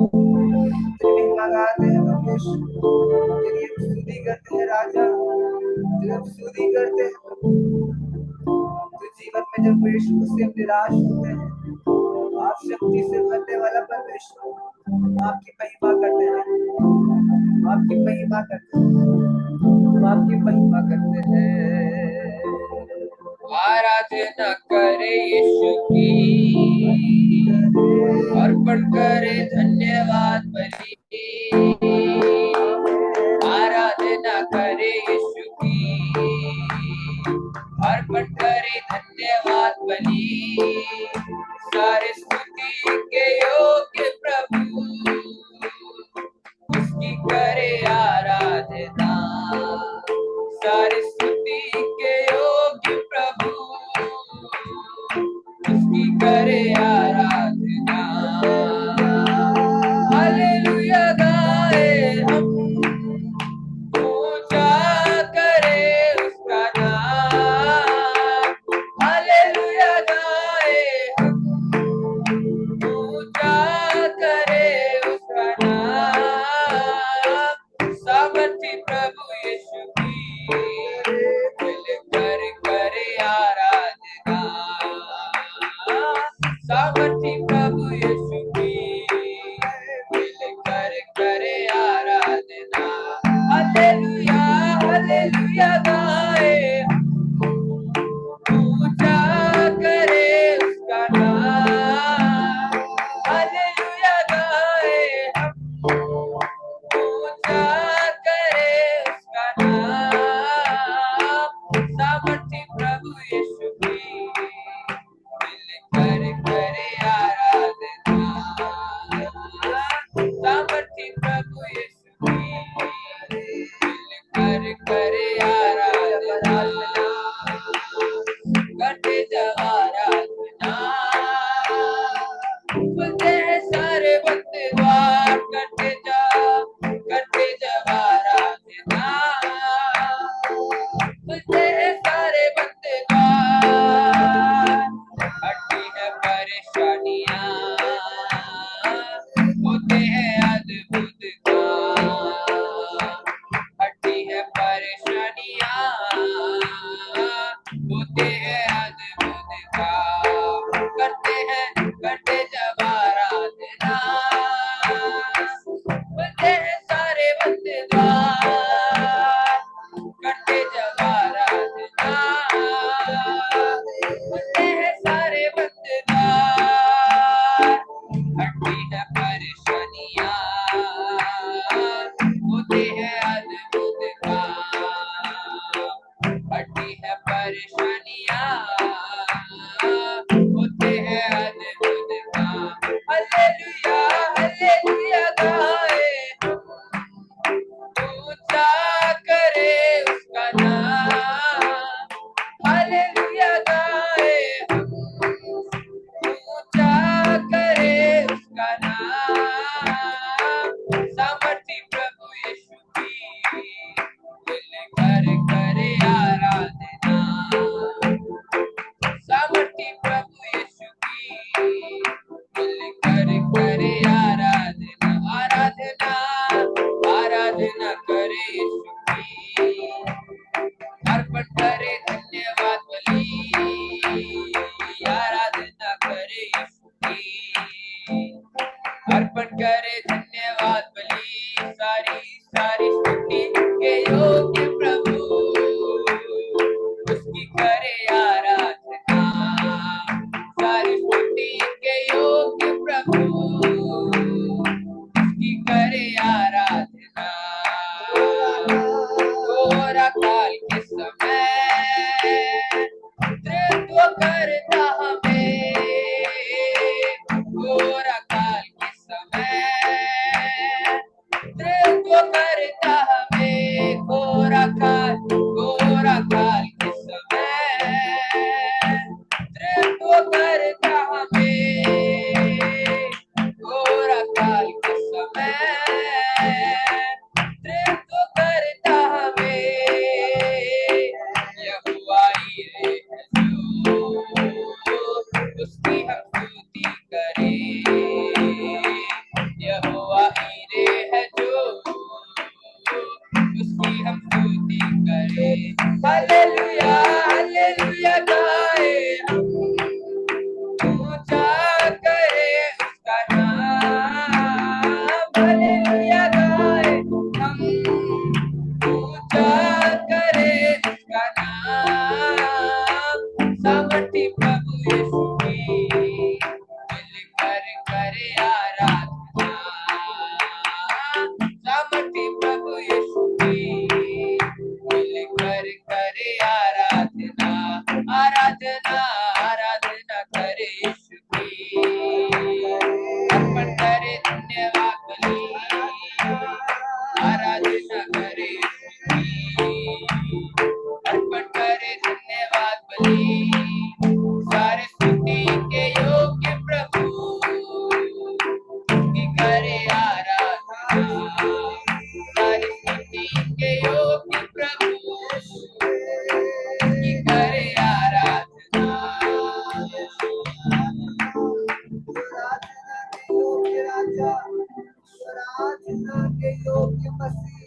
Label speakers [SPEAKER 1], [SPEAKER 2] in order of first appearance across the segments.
[SPEAKER 1] तेरी महिमा गाते हैं प्रभु यीशु, तेरी हम स्तुति करते हैं राजा, तेरी हम स्तुति करते हैं प्रभु। तो जीवन में जब यीशु से हम निराश होते हैं, आप शक्ति से भरने वाला परमेश्वर, आपकी महिमा करते हैं, आपकी महिमा करते हैं, आपकी महिमा करते हैं।
[SPEAKER 2] आराधना करे यीशु की, अर्पण करे धन्यवाद बलि। आराधना करे यीशु की, अर्पण करे धन्यवाद बलि। सारे स्तुति के योग्य प्रभु, उसकी करे आराधना। सारे स्तुति के योग्य प्रभु, उसकी करे आराधना। हालेलुया गाए हम, ऊंचा करे उसका नाम। हालेलुया गाए हम, ऊंचा करे उसका नाम। सामर्थी प्रभु यीशु की, मिलकर करे आराधना। सामर्थी प्रभु यीशु की, मिलकर करे आराधना। हालेलुया हालेलुया गाए, ऊंचा करे उसका नाम। हालेलुया गाए हम, ऊंचा करे उसका नाम। सामर्थी प्रभु यीशु की, मिलकर करे आराधना। सामर्थी प्रभु यीशु की, मिलकर करे आराधना। करते जब आराधना, खुलते हैं सारे बंद द्वार। करते जब आराधना, खुलते हैं सारे बंद द्वार। हटती है परेशानियां, होते हैं अद्भुत काम। हटती है परेशानियां, होते हैं अद्भुत काम। करते जब आराधना, खुलते हैं सारे बंद द्वार। करते जब आराधना, खुलते हैं सारे बंद द्वार। हटती है परेशानियां, होते हैं अद्भुत काम। हटती है परेशानियां, होते हैं अद्भुत काम। हालेलुया हालेलुया गाए हम, ऊंचा करे उसका नाम। हालेलुया गाए हम, ऊंचा करे उसका नाम। सामर्थी प्रभु यीशु की, मिलकर करे आराधना। सामर्थी प्रभु यीशु की, मिलकर करे आराधना। आराधना आराधना करे यीशु की, अर्पण करे धन्यवाद बलि। आराधना करे यीशु की, अर्पण करे धन्यवाद बलि। सारी स्तुति के योग्य प्रभु, उसकी करे आराधना। सारी स्तुति के योग्य प्रभु, उसकी करे आराधना। घोर काल के समय नेतृत्व करता हमें। घोर काल के समय
[SPEAKER 1] राजा, आराधना के योग्य मसीह,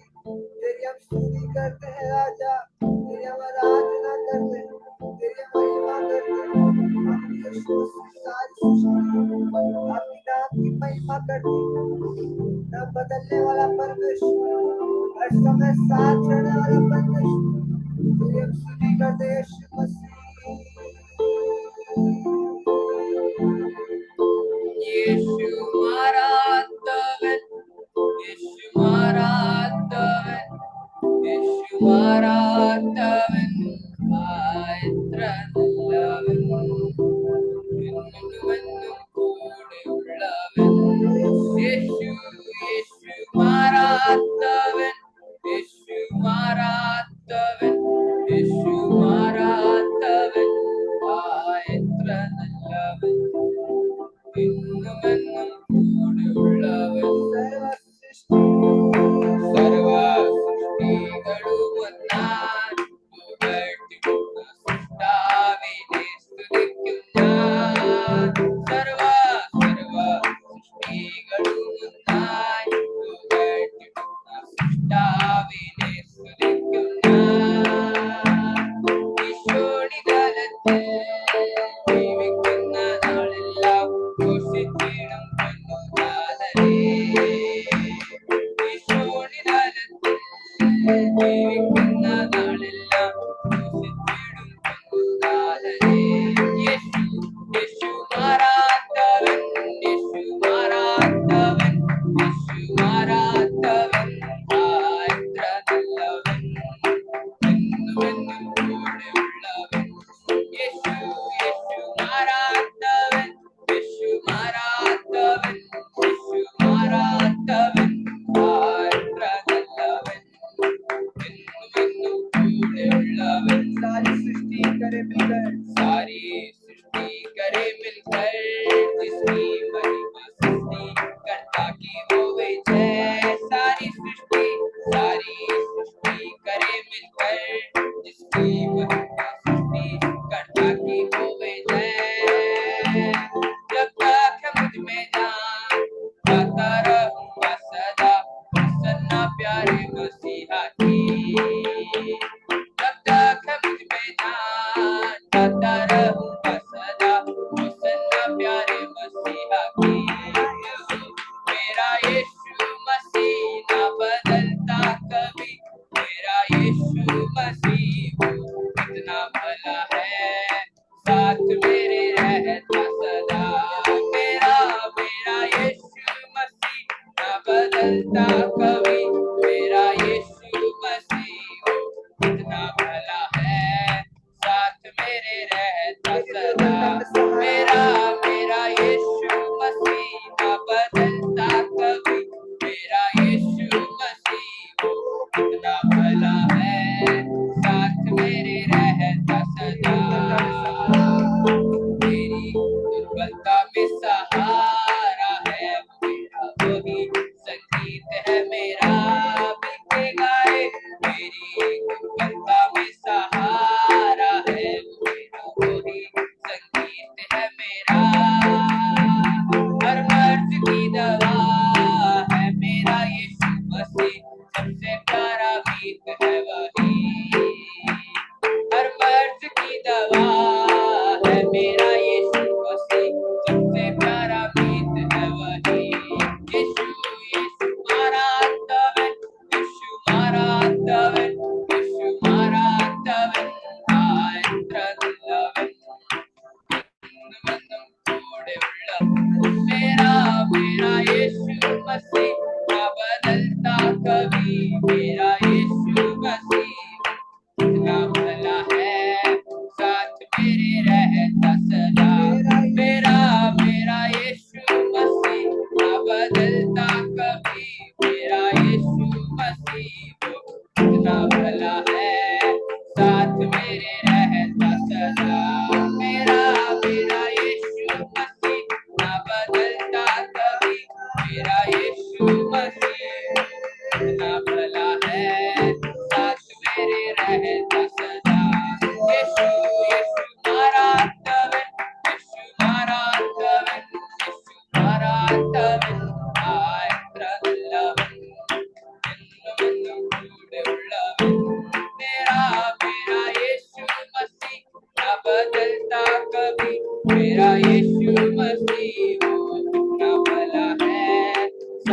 [SPEAKER 1] तेरी हम स्तुति करते हैं राजा, तेरी हम आराधना करते हैं, तेरी हम महिमा करते हैं। हम यीशु मसीह सारी सृष्टि आपकी नाम की महिमा करती है। न बदलने वाला परमेश्वर, हर समय साथ रहने वाला परमेश्वर, तेरी हम स्तुति करते हैं यीशु मसीह।
[SPEAKER 2] यीशु मारात्तवन, यीशु मारात्तवन, यीशु मारात्तवन, ആയിത്രനല്ലവൻ, എന്നുമെന്നും കൂടെയുള്ളവൻ. യേശു യേശു മാറാത്തവൻ, യേശു മാറാത്തവൻ, യേശു മാറാത്തവൻ, എത്ര നല്ലവൻ, എന്നുമെന്നും കൂടെയുള്ളവൻ. സർവ സൃഷ്ടികളും ഒന്നായി പുകഴ്ത്തിടുന്ന സൃഷ്ടാവിനെ സ്തുതിക്കും ഞാൻ. സർവ സൃഷ്ടികളും ഒന്നായി പുകഴ്ത്തിടുന്ന സൃഷ്ടാവിനെ സ്തുതിക്കും ഞാൻ. ഈശോണിതലത്തിൽ ജീവിക്കുന്ന നാളെല്ലാം ഘോഷിച്ചിടും പൊന്നുനാഥനേ. ഈശോണിതലത്തിൽ ജീവിക്കുന്ന നാളെല്ലാം ഘോഷിച്ചിടും പൊന്നുനാഥനേ. യേശു യേശു മാറാത്തവൻ, യേശു മാറാത്തവൻ, യേശു മാറാത്തവൻ, എത്ര നല്ലവൻ, എന്നുമെന്നും കൂടെയുള്ളവൻ. യേശു യേശു മാറാത്തവൻ, യേശു മാറാത്തവൻ, യേശു മാറാത്തവൻ, എത്ര നല്ലവൻ, എന്നുമെന്നും കൂടെയുള്ളവൻ.
[SPEAKER 1] सारी सृष्टि करे मिलकर,
[SPEAKER 2] सारी सृष्टि करे मिलकर, जिसकी महिमा सृष्टि कर्ता की होवे जय. सारी सृष्टि करे मिलकर, जिसकी महिमा सृष्टि कर्ता की होवे जय. जब तक है मुझ में जान, गाता रहूंगा सदा प्रसन्न प्यारे मसीहा की. जब तक है मुझ में जान, गाता रहूंगा सदा प्रसन्न प्यारे मसीहा की. मेरा यीशु मसीह ना बदलता कभी, मेरा यीशु मसीह वो कितना भला है, साथ मेरे रहता सदा. मेरा यीशु मसीह ना बदलता कभी, मेरा यीशु मसीह वो कितना भला है, साथ मेरे रहता सदा. मेरा यीशु मसीह ना बदलता कभी, मेरा यीशु मसीह वो कितना भला है, साथ मेरे रहता सदा. तेरी दुर्बलता में सहारा है मेरा, वही संगीत है मेरा बिके गाए. मेरी दुर्बलता में सहारा है मेरा, वही संगीत है मेरा. हर मर्ज की दवा है मेरा यीशु मसीह, सबसे प्यारा गीत है वही. हर मर्ज की दवा है मेरा यीशु मसीह, सबसे प्यारा गीत है वही. यीशु यीशु मारात्तवन, यीशु मारात्तवन, यीशु मारात्तवन, എത്ര നല്ലവൻ, എന്നുമെന്നും കൂടെയുള്ളവൻ. मेरा यीशु मसीह ना बदलता कभी, मेरा यीशु मसीह कितना भला है, साथ मेरे रहता सदा. मेरा यीशु मसीह ना बदलता कभी, मेरा यीशु मसीह वो कितना भला है, साथ मेरे रहता सदा. मेरा यीशु मसीह ना बदलता कभी, मेरा यीशु मसीह कितना भला है,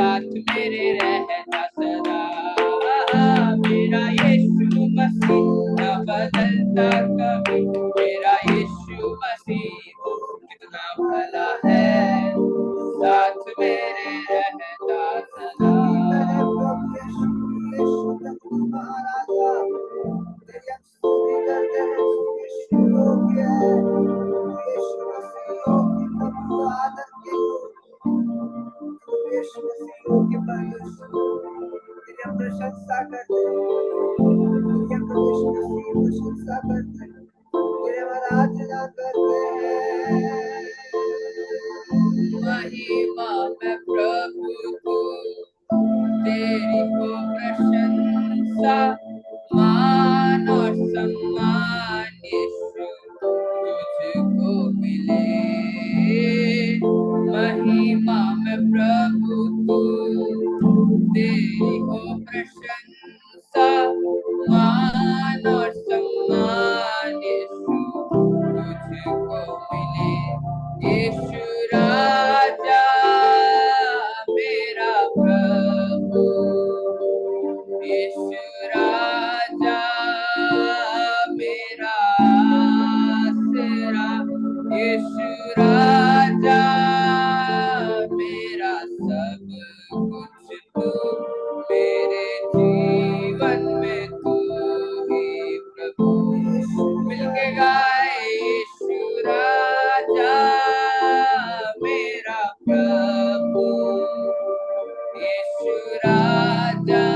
[SPEAKER 2] साथ मेरे रहता सदा। मेरा यीशु मसीह न बदलता कभी, मेरा यीशु मसीह वो कितना भला है, साथ मेरे रहता सदा।
[SPEAKER 1] प्रशंसा करते प्रशंसा करते तेरे आराधना करते हैं।
[SPEAKER 2] महिमा में प्रभु को तेरी हो प्रशंसा, मान और सम्मान यीशु तुझको मिले। महिमा में प्रभु को तेरी हो प्रशंसा, मान और सम्मान यीशु तुझको मिले। यीशु राजा मेरा प्रभु, यीशु राजा मेरा आसरा, यीशु राजा मेरा सब कुछ तू, मेरे जीवन में तू ही प्रभु। मिलके गाए यीशु राजा मेरा प्रभु, यीशु राजा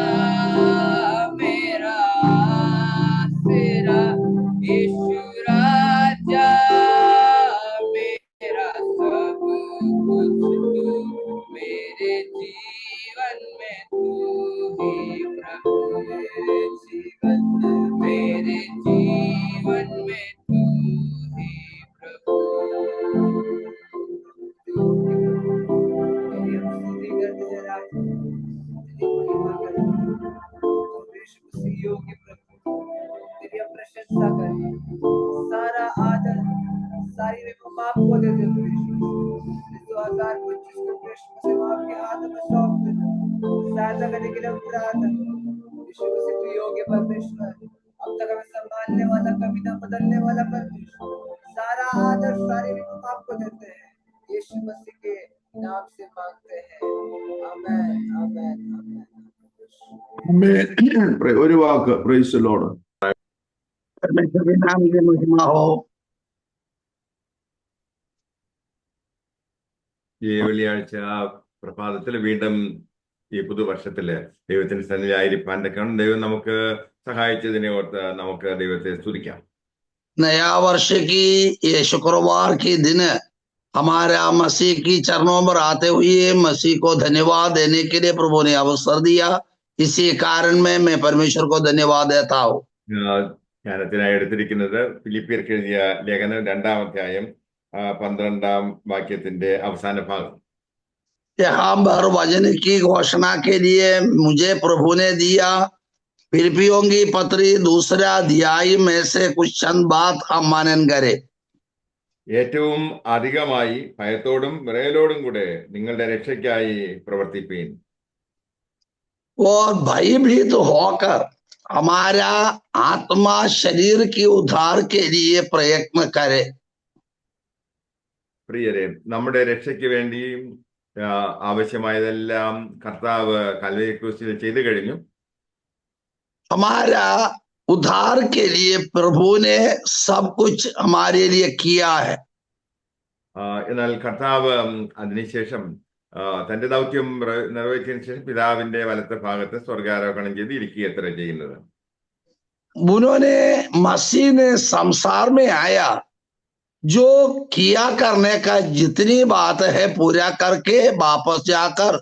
[SPEAKER 2] मेरा आसरा, यीशु राजा मेरा सब कुछ तू, मेरे जीवन में तू ही प्रभु। मेरे जीवन में तू ही प्रभु।
[SPEAKER 1] प्रशंसा करें, सारा आदर सारी बाप को दे दे। 2025 को कृष्ण से आपके हाथ में सौंप देना, सहायता करने के लिए प्रार्थना। यीशु मसीह तू योग्य परमेश्वर, अब तक हमें संभालने वाला, कभी ना बदलने वाला परमेश्वर, सारा आदर सारी आपको देते हैं, यीशु मसीह के नाम से मांगते हैं। आमेन आमेन आमेन।
[SPEAKER 3] ഒരു വാക്ക് പ്രൈസ് ദി ലോർഡ്.
[SPEAKER 4] परमेश्वर नाम की महिमा हो।
[SPEAKER 3] ഈ വെള്ളിയാഴ്ച പ്രഭാതത്തിൽ വീണ്ടും ഈ പുതുവർഷത്തില് ദൈവത്തിന്റെ സന്നിധിയിലായിരിക്കാൻ ദൈവം നമുക്ക് സഹായിച്ചതിനെ ഓർത്ത് നമുക്ക് ദൈവത്തെ സ്തുതിക്കാം.
[SPEAKER 4] नया वर्ष की ये शुक्रवार के दिन हमारा मसीह की चरणों पर आते हुए मसीह को धन्यवाद देने के लिए प्रभु ने अवसर दिया। इसी कारण में मैं परमेश्वर को धन्यवाद देता हूँ।
[SPEAKER 3] ധ്യാനത്തിനായി എടുത്തിരിക്കുന്നത് ഫിലിപ്പിയർക്ക് എഴുതിയ ലേഖനം 2-ാം അധ്യായം 12-ാം വാക്യത്തിന്റെ അവസാന ഭാഗം.
[SPEAKER 4] यहाँ पर वचन की घोषणा के लिए मुझे प्रभु ने दिया फिलिपियों की पत्री 2 अध्याय में से कुछ चंद बात हम मनन करें।
[SPEAKER 3] ഏറ്റവും അധികമായി ഭയത്തോടും വിറയലോടും കൂടെ നിങ്ങളുടെ രക്ഷയ്ക്കായി പ്രവർത്തിപ്പീൻ.
[SPEAKER 4] और भयभीत होकर हमारा आत्मा शरीर के उद्धार के लिए प्रयत्न करे।
[SPEAKER 3] പ്രിയരെ, നമ്മുടെ രക്ഷയ്ക്ക് വേണ്ടിയും ആവശ്യമായതെല്ലാം കർത്താവ് കൽവരി ക്രൂശിൽ ചെയ്തു കഴിഞ്ഞു.
[SPEAKER 4] हमारा उद्धार के लिए प्रभु ने सब कुछ हमारे लिए किया है।
[SPEAKER 3] എന്നാൽ കർത്താവ് അതിനുശേഷം തന്റെ ദൗത്യം നിർവഹിച്ചതിന് ശേഷം പിതാവിന്റെ വലത്തെ ഭാഗത്ത് സ്വർഗാരോഹണം ചെയ്ത് ഇരിക്കുക എത്ര ചെയ്യുന്നത്.
[SPEAKER 4] उन्होंने मसीह ने संसार में आया, जो किया करने का जितनी बात है पूरा करके वापस जाकर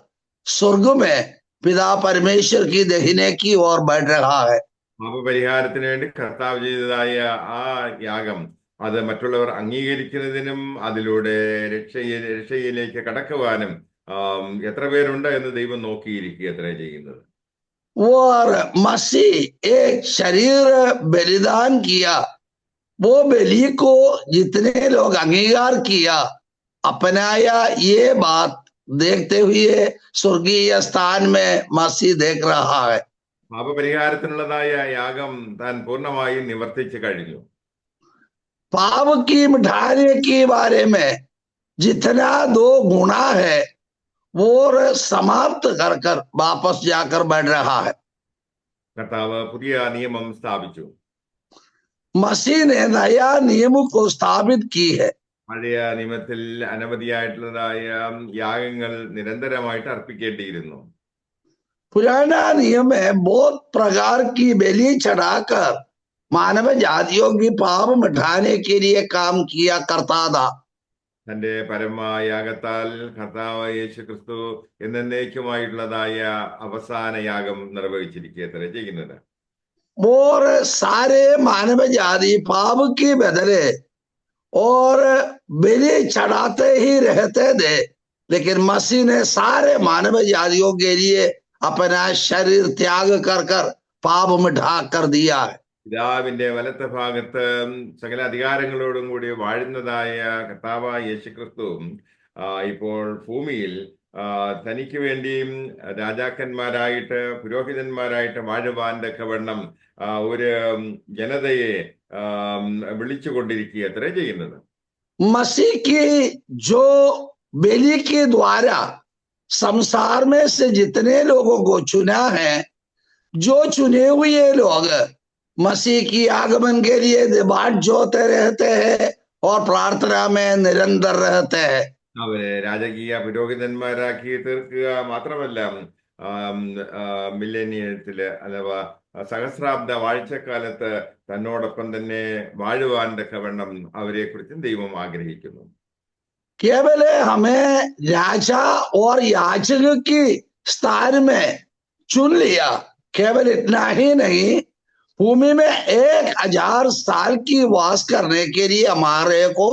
[SPEAKER 4] स्वर्ग में पिता परमेश्वर की दाहिने की ओर बैठ रहा है।
[SPEAKER 3] പാപപരിഹാരത്തിന് വേണ്ടി കർത്താവ് ചെയ്തതായ ആ യാഗം അത് മറ്റുള്ളവർ അംഗീകരിക്കുന്നതിനും അതിലൂടെ രക്ഷയിലേക്ക് കടക്കുവാനും എത്ര പേരുണ്ട് എന്ന് ദൈവം നോക്കിയിരിക്കുക എത്ര ചെയ്യുന്നത്.
[SPEAKER 4] और मसीह एक शरीर बलिदान किया, वो बलि को जितने लोग अंगीकार किया अपनाया, ये बात देखते हुए स्वर्गीय स्थान में मसीह देख रहा है।
[SPEAKER 3] പാപപരിഹാരത്തിനുള്ളതായ യാഗം താൻ പൂർണ്ണമായും നിവർത്തിച്ചു കഴിഞ്ഞു.
[SPEAKER 4] पाप की मिटाने के बारे में जितना 2 गुना है वो समाप्त कर कर वापस जाकर बैठ रहा है।
[SPEAKER 3] കർത്താവ് പുതിയ നിയമം സ്ഥാപിച്ചു.
[SPEAKER 4] मसीह ने नया नियम को स्थापित की है।
[SPEAKER 3] പഴയ നിയമത്തിൽ അനവധിയായിട്ടുള്ളതായ യാഗങ്ങൾ നിരന്തരമായിട്ട് അർപ്പിക്കേണ്ടിയിരുന്നു.
[SPEAKER 4] पुराना नियम में बहुत प्रकार की बलि चढ़ाकर मानव जातियों की पाप मिटाने के लिए काम किया करता था।
[SPEAKER 3] തന്റെ പരമയാഗത്താൽ കർത്താവ് യേശു ക്രിസ്തു എന്നേക്കുമായിട്ടുള്ളതായ അവസാന യാഗം നിർവഹിച്ചിരിക്കുകയത്രേ ചെയ്യുന്നത്.
[SPEAKER 4] और सारे मानव जाति पाप की बदले और बलि चढ़ाते ही रहते थे, लेकिन मसीह ने सारे मानव जातियों के लिए अपना शरीर त्याग कर कर पाप मिटा कर दिया है।
[SPEAKER 3] പിതാവിന്റെ വലത്തെ ഭാഗത്ത് സകല അധികാരങ്ങളോടും കൂടി വാഴുന്നതായ കർത്താവായ യേശു ക്രിസ്തു ഇപ്പോൾ ഭൂമിയിൽ തനിക്ക് വേണ്ടിയും രാജാക്കന്മാരായിട്ട് പുരോഹിതന്മാരായിട്ട് വാഴുവാൻ തക്കവണ്ണം ഒരു ജനതയെ വിളിച്ചുകൊണ്ടിരിക്കുക അത്രേ ചെയ്യുന്നത്.
[SPEAKER 4] मसीह की जो बलि के द्वारा संसार में से जितने लोगों को चुना है, जो चुने हुए लोग मसीह की आगमन के लिए बाट जोते रहते हैं और प्रार्थना में निरंतर रहते हैं।
[SPEAKER 3] അവരെ രാജകീയ പുരോഹിതന്മാരാക്കി തീർക്കുക മാത്രമല്ല മില്ലേനിയത്തില് അഥവാ സഹസ്രാബ്ദ വാഴ്ചക്കാലത്ത് തന്നോടൊപ്പം തന്നെ വാഴുവാൻ തക്കവണ്ണം അവരെ കുറിച്ചും ദൈവം ആഗ്രഹിക്കുന്നു.
[SPEAKER 4] केवल हमें राजा और याजक की स्थान में चुन लिया, केवल इतना ही नहीं, भूमि में 1000 साल की वास करने के लिए हमारे को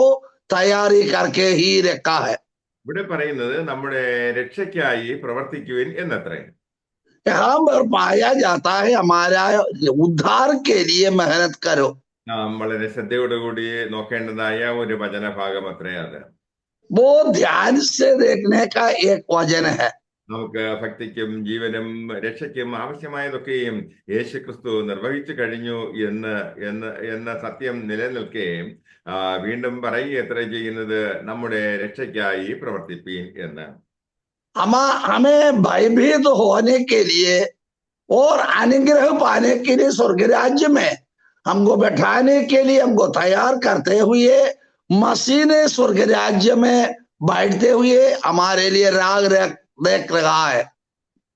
[SPEAKER 4] तैयारी करके ही रखा है।
[SPEAKER 3] ഇവിടെ പറയുന്നത് നമ്മുടെ രക്ഷയ്ക്കായി പ്രവർത്തിക്കുവിൻ എന്നത്രേ.
[SPEAKER 4] यहाँ पर पाया जाता है हमारा उद्धार के लिए मेहनत करो।
[SPEAKER 3] നാം വളരെ ശ്രദ്ധയോടുകൂടി നോക്കേണ്ടതായ ഒരു വചനഭാഗം അത്രേ അത്.
[SPEAKER 4] वो ध्यान से देखने का एक वचन है।
[SPEAKER 3] നമുക്ക് ഭക്തിക്കും ജീവനും രക്ഷയ്ക്കും ആവശ്യമായതൊക്കെയും യേശു ക്രിസ്തു നിർവഹിച്ചു കഴിഞ്ഞു എന്ന സത്യം നിലനിൽക്കെ വീണ്ടും പറയുക എത്ര ചെയ്യുന്നത് നമ്മുടെ രക്ഷയ്ക്കായി പ്രവർത്തിപ്പീൻ എന്ന്.
[SPEAKER 4] हमें भयभीत होने के लिए और अनुग्रह पाने के लिए स्वर्ग राज्य में हमको बैठाने के लिए हमको तैयार करते हुए मसीह ने स्वर्ग राज्य में बैठते हुए हमारे लिए राग देख रहा है।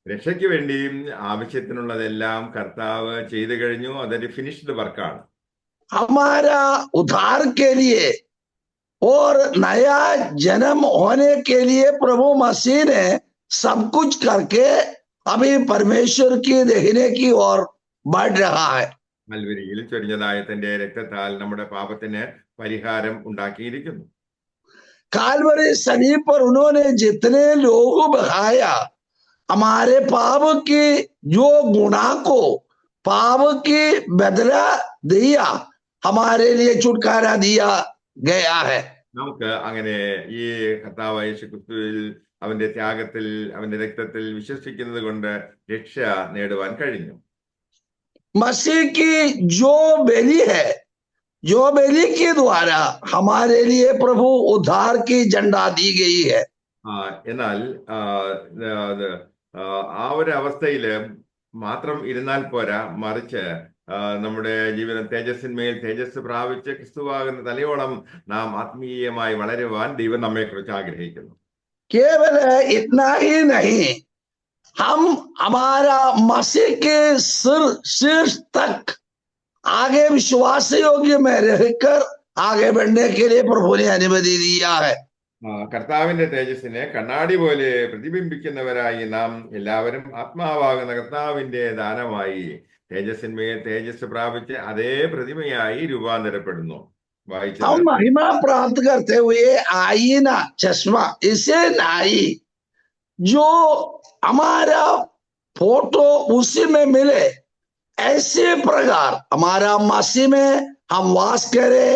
[SPEAKER 3] രക്ഷയ്ക്ക് വേണ്ടിയും ആവശ്യത്തിനുള്ളതെല്ലാം കർത്താവ് ചെയ്തു കഴിഞ്ഞു. അതൊരു ഫിനിഷ്ഡ് വർക്കാണ്.
[SPEAKER 4] हमारा उद्धार के लिए और नया जन्म होने के लिए प्रभु मसीह ने सब कुछ करके अभी परमेश्वर की देखने की ओर बढ़ रहा है।
[SPEAKER 3] മൽവരിയിൽ ചൊരിഞ്ഞതായ തന്റെ രക്തത്താൽ നമ്മുടെ പാപത്തിന് പരിഹാരം ഉണ്ടാക്കിയിരിക്കുന്നു.
[SPEAKER 4] कालवरी सलीब पर उन्होंने जितने लोग बहाया, हमारे पाप की जो गुनाह को पाप की बदला दिया, हमारे लिए छुटकारा दिया गया है।
[SPEAKER 3] നമുക്ക് അങ്ങനെ ഈ കർത്താവ് യേശു ക്രിസ്തുവിൽ അവന്റെ ത്യാഗത്തിൽ അവന്റെ രക്തത്തിൽ വിശ്വസിക്കുന്നത് കൊണ്ട് രക്ഷ നേടുവാൻ കഴിഞ്ഞു.
[SPEAKER 4] मसीह की जो बलि है, जो बलि के द्वारा हमारे लिए प्रभु उद्धार की झंडा दी गई है।
[SPEAKER 3] എന്നാൽ ആ ഒരു അവസ്ഥയിൽ മാത്രം ഇരുന്നാൽ പോരാ, മറിച്ച് നമ്മുടെ ജീവിതം തേജസ്സിന്മേൽ തേജസ് പ്രാപിച്ച് ക്രിസ്തുവാകുന്ന തലയോളം നാം ആത്മീയമായി വളരുവാൻ ദൈവം നമ്മെ കുറിച്ച് ആഗ്രഹിക്കുന്നു.
[SPEAKER 4] केवल इतना ही नहीं, हम हमारा मसीह के शीर्ष तक आगे विश्वास योग्य में रहकर आगे बढ़ने के लिए प्रभु ने अनुमति दिया है।
[SPEAKER 3] കർത്താവിന്റെ തേജസ്സിനെ കണ്ണാടി പോലെ പ്രതിബിംബിക്കുന്നവരായി നാം എല്ലാവരും ആത്മാവാകുന്ന കർത്താവിന്റെ ദാനമായി തേജസ്സിന്മേൽ തേജസ് പ്രാപിച്ച് അതേ പ്രതിമയായി രൂപാന്തരപ്പെടുന്നു.
[SPEAKER 4] हम महिमा प्राप्त करते हुए आईना चश्मा इसे नहीं, जो हमारा फोटो उसी में मिले, ऐसे प्रकार हमारा मसीह में हम वास करें,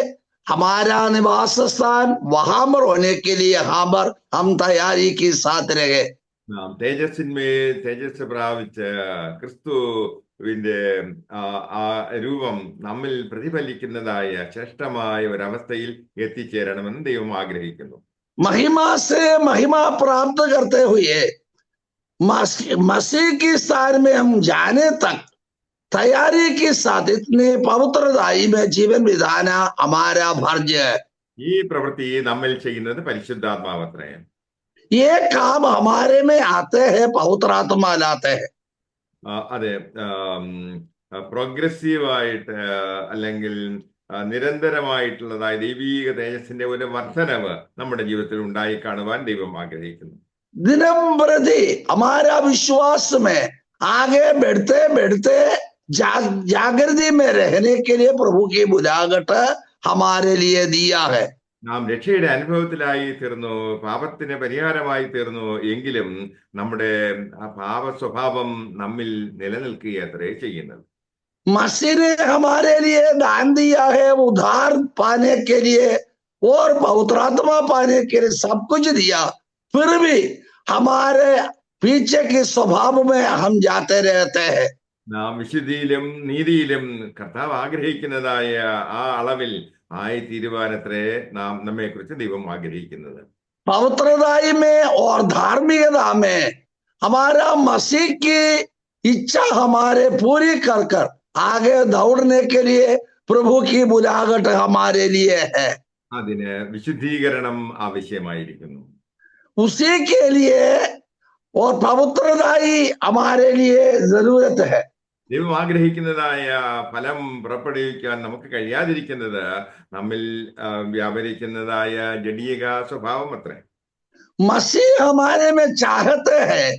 [SPEAKER 4] हमारा निवास स्थान वहां पर होने के लिए यहाँ पर हम तैयारी के साथ रहे।
[SPEAKER 3] നാം തേജസ് പ്രാപിച്ച ക്രിസ്തുവിന്റെ ആ രൂപം നമ്മിൽ പ്രതിഫലിക്കുന്നതായ ശ്രേഷ്ഠമായ ഒരവസ്ഥയിൽ എത്തിച്ചേരണമെന്ന് ദൈവം ആഗ്രഹിക്കുന്നു.
[SPEAKER 4] महिमा से महिमा प्राप्त करते हुए मसीह की स्थान में हम जाने तक तैयारी के साथ इतने पवित्रताई में जीवन बिताना हमारा फर्ज है।
[SPEAKER 3] ഈ പ്രവൃത്തി നമ്മിൽ ചെയ്യുന്നത് പരിശുദ്ധാത്മാവത്രേ.
[SPEAKER 4] ये काम हमारे में आते हैं, पवित्र आत्मा लाते हैं.
[SPEAKER 3] അതെ, പ്രോഗ്രസീവായിട്ട് അല്ലെങ്കിൽ നിരന്തരമായിട്ടുള്ളതായ ദൈവീക തേജസ്സിന്റെ ഒരു വർധനവ് നമ്മുടെ ജീവിതത്തിൽ ഉണ്ടായി കാണുവാൻ ദൈവം ആഗ്രഹിക്കുന്നു.
[SPEAKER 4] दिनम प्रति हमारा विश्वास में आगे बढ़ते बढ़ते जागृति में रहने के लिए प्रभु की बुलाहट हमारे लिए दिया है.
[SPEAKER 3] നാം രക്ഷയുടെ അനുഭവത്തിലായി തീർന്നു, പാപത്തിന് പരിഹാരമായി തീർന്നു എങ്കിലും നമ്മുടെ ആ പാപ സ്വഭാവം നമ്മിൽ നിലനിൽക്കുകയത്രേ ചെയ്യുന്നത്.
[SPEAKER 4] मसीह ने हमारे लिए दान दिया है उद्धार पाने के लिए और पवित्र आत्मा पाने के लिए सब कुछ दिया, फिर भी हमारे पीछे के स्वभाव में हम जाते रहते हैं.
[SPEAKER 3] നാം വിശുദ്ധിയിലും നീതിയിലും കർത്താവ് ആഗ്രഹിക്കുന്നതായ ആ അളവിൽ ആയി തീരുവാനത്രേ നമ്മെ കുറിച്ച് ദൈവം ആഗ്രഹിക്കുന്നത്.
[SPEAKER 4] पवित्रताई में और धार्मिकता में हमारा मसीह की इच्छा हमारे पूरी कर कर आगे दौड़ने के लिए प्रभु की बुलाहट हमारे लिए है.
[SPEAKER 3] അതിന് വിശുദ്ധീകരണം ആവശ്യമായിരിക്കുന്നു.
[SPEAKER 4] उसी के लिए और पवित्रताई हमारे लिए जरूरत है.
[SPEAKER 3] ദൈവം ആഗ്രഹിക്കുന്നതായ ഫലം പുറപ്പെടുവിക്കാൻ നമുക്ക് കഴിയാതിരിക്കുന്നത് നമ്മിൽ വ്യാപരിക്കുന്നതായ ജഡീക സ്വഭാവം അത്രേ.
[SPEAKER 4] मसीह हमारे में चाहते हैं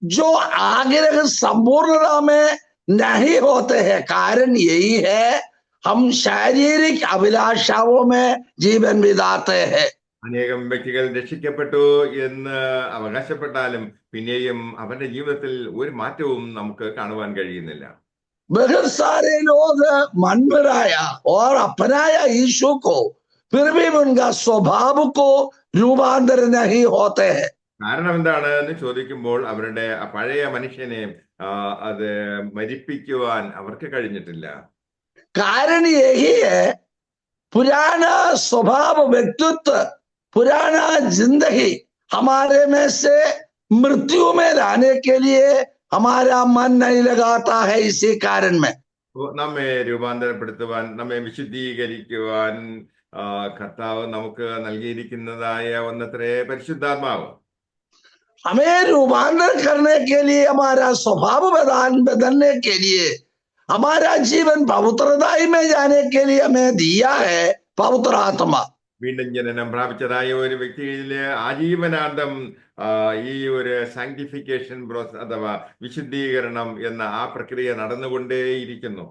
[SPEAKER 4] जो आग्रह संपूर्णता में नहीं होते हैं. कारण यही है हम शारीरिक अभिलाषाओं में जीवन बिताते हैं.
[SPEAKER 3] അനേകം വ്യക്തികൾ രക്ഷിക്കപ്പെട്ടു എന്ന് അവകാശപ്പെട്ടാലും പിന്നെയും അവന്റെ ജീവിതത്തിൽ ഒരു മാറ്റവും നമുക്ക് കാണുവാൻ കഴിയുന്നില്ല.
[SPEAKER 4] बहुत सारे लोग मन बनाया और अपनाया यीशु को, फिर भी उनका स्वभाव को रूपांतर नहीं होते हैं.
[SPEAKER 3] കാരണം എന്താണ് എന്ന് ചോദിക്കുമ്പോൾ അവരുടെ ആ പഴയ മനുഷ്യനെ അത് മരിപ്പിക്കുവാൻ അവർക്ക് കഴിഞ്ഞിട്ടില്ല.
[SPEAKER 4] कारण यही है पुराना स्वभाव व्यक्तित्व पुराना जिंदगी हमारे में से मृत्यु में लाने के लिए हमारा मन नहीं लगाता है. इसी कारण में
[SPEAKER 3] നമ്മെ രൂപാന്തരപ്പെടുത്തുവാൻ, നമ്മെ വിശുദ്ധീകരിക്കുവാൻ കർത്താവ് നമുക്ക് നൽകിയിരിക്കുന്നതായ ഒന്നത്രേ പരിശുദ്ധാത്മാവ്.
[SPEAKER 4] हमें रूपांतर करने के लिए, हमारा स्वभाव बदलने के लिए, हमारा जीवन पवित्रताई में जाने के लिए हमें दिया है पवित्र आत्मा.
[SPEAKER 3] വീണ്ടും ജനനം പ്രാപിച്ചതായ ഒരു വ്യക്തിയില് ആജീവനാന്തം ഈ ഒരു സാങ്ക്ടിഫിക്കേഷൻ പ്രോസസ് അഥവാ വിശുദ്ധീകരണം എന്ന ആ പ്രക്രിയ നടന്നുകൊണ്ടേയിരിക്കുന്നു.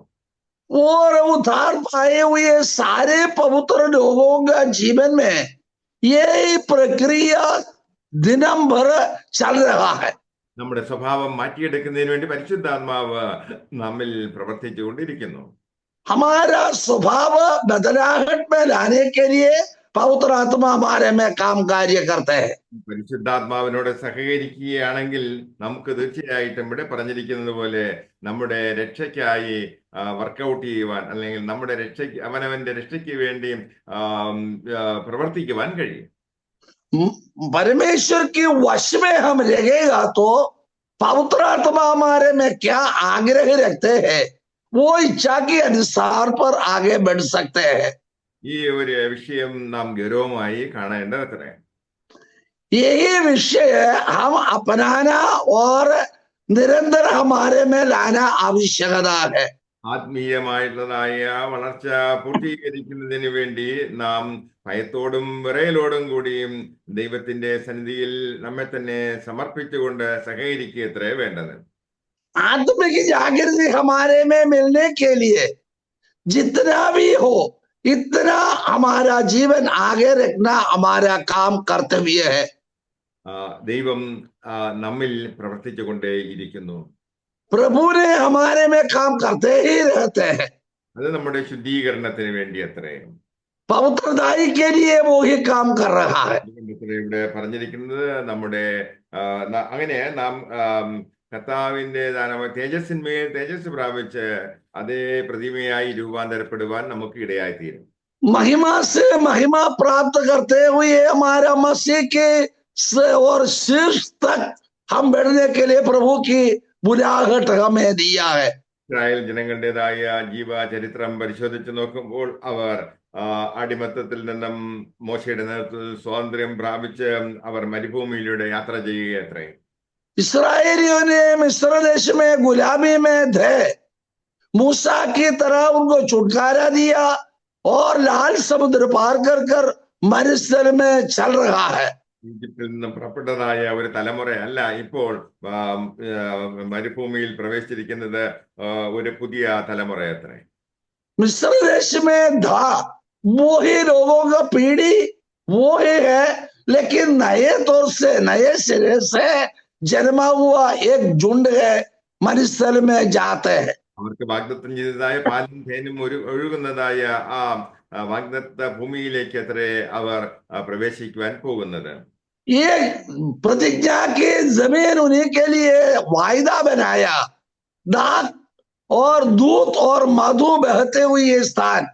[SPEAKER 4] और उद्धार पाए हुए सारे पवित्र लोगों का जीवन में ये प्रक्रिया दिनम भर चल रहा है.
[SPEAKER 3] നമ്മുടെ സ്വഭാവം മാറ്റിയെടുക്കുന്നതിന് വേണ്ടി പരിശുദ്ധാത്മാവ് നമ്മിൽ പ്രവർത്തിച്ചു കൊണ്ടിരിക്കുന്നു.
[SPEAKER 4] हमारा स्वभाव बदलाहट में लाने के लिए पवित्र आत्मा हमारे में काम कार्य करते हैं.
[SPEAKER 3] പരിശുദ്ധാത്മാവിനോട് സഹകരിക്കുകയാണെങ്കിൽ നമുക്ക് തീർച്ചയായിട്ടും ഇവിടെ പറഞ്ഞിരിക്കുന്നത് പോലെ നമ്മുടെ രക്ഷയ്ക്കായി വർക്കൗട്ട് ചെയ്യുവാൻ, അല്ലെങ്കിൽ നമ്മുടെ രക്ഷയ്ക്ക് അവനവന്റെ രക്ഷയ്ക്ക് വേണ്ടി പ്രവർത്തിക്കുവാൻ കഴിയും.
[SPEAKER 4] परमेश्वर की वश में हम रहेगा तो पवित्र आत्मा हमारे में क्या आग्रह रखते हैं वो इच्छा के अनुसार पर आगे बढ़ सकते हैं.
[SPEAKER 3] ഈ ഒരു വിഷയം നാം ഗൗരവമായി കാണേണ്ടതത്രേ.
[SPEAKER 4] यही विषय हम अपनाना और निरंतर हमारे में लाना आवश्यकता है.
[SPEAKER 3] ആത്മീയമായിട്ടുള്ളതായ വളർച്ച പൂർത്തീകരിക്കുന്നതിന് വേണ്ടി നാം ഭയത്തോടും വിറയലോടും കൂടിയും ദൈവത്തിന്റെ സന്നിധിയിൽ നമ്മെ തന്നെ സമർപ്പിച്ചുകൊണ്ട് സഹകരിക്കുകയത്രേ വേണ്ടത്.
[SPEAKER 4] आत्मिक जागृति हमारे में मिलने के लिए जितना भी हो इतना हमारा जीवन आगे रखना हमारा काम कर्तव्य है.
[SPEAKER 3] ദൈവം നമ്മിൽ പ്രവർത്തിച്ചു കൊണ്ടേയിരിക്കുന്നു.
[SPEAKER 4] प्रभु ने हमारे में काम करते ही रहते हैं.
[SPEAKER 3] അത് നമ്മുടെ ശുദ്ധീകരണത്തിന് വേണ്ടി അത്രേ.
[SPEAKER 4] पवित्रताई के लिए वो ही काम कर रहा है।
[SPEAKER 3] ഇവിടെ പറഞ്ഞിരിക്കുന്നത് നമ്മുടെ അങ്ങനെ നാം കർത്താവിന്റെ തേജസ്സിന്മേൽ തേജസ് പ്രാപിച്ച് അതേ പ്രതിമയായി രൂപാന്തരപ്പെടുവാൻ നമുക്ക് ഇടയായി തീരും.
[SPEAKER 4] महिमा से महिमा प्राप्त करते हुए हमारा मसीह के और शीर्ष तक हम बढ़ने के लिए प्रभु की बुलाहट हमें दिया है।
[SPEAKER 3] ഇസ്രായേൽ ജനങ്ങളുടേതായ ജീവചരിത്രം പരിശോധിച്ച് നോക്കുമ്പോൾ അവർ അടിമത്തത്തിൽ നിന്നും മോശയുടെ നേതൃത്വത്തിൽ സ്വാതന്ത്ര്യം പ്രാപിച്ച് അവർ മരുഭൂമിയിലൂടെ യാത്ര ചെയ്യുകയത്രേ.
[SPEAKER 4] इस्राएलियों ने मिस्र देश में गुलामी में थे, मूसा की तरह उनको छुटकारा दिया और लाल समुद्र पार कर कर मरुस्थल में चल रहा है।
[SPEAKER 3] ഈജിപ്തിൽ നിന്നും പുറപ്പെട്ടതായ ഒരു തലമുറയല്ല ഇപ്പോൾ മരുഭൂമിയിൽ പ്രവേശിച്ചിരിക്കുന്നത്, ഒരു പുതിയ തലമുറയത്രേ.
[SPEAKER 4] मिस्र देश में था वो ही लोगों का पीढ़ी वो ही है, लेकिन नए तौर से नए सिरे से जन्मा हुआ एक झुंड है, मरुस्थल में जाते हैं।
[SPEAKER 3] അവർക്ക് വാഗ്ദത്തം ചെയ്തതായ പാലും തേനും ഒഴുകുന്നതായ ആ വാഗ്ദത്ത ഭൂമിയിലേക്ക് അത്രേ അവർ പ്രവേശിക്കുവാൻ പോകുന്നത്.
[SPEAKER 4] ये प्रतिज्ञा की जमीन उन्हीं के लिए वायदा बनाया, दाग और दूध और मधु बहते हुए ये स्थान।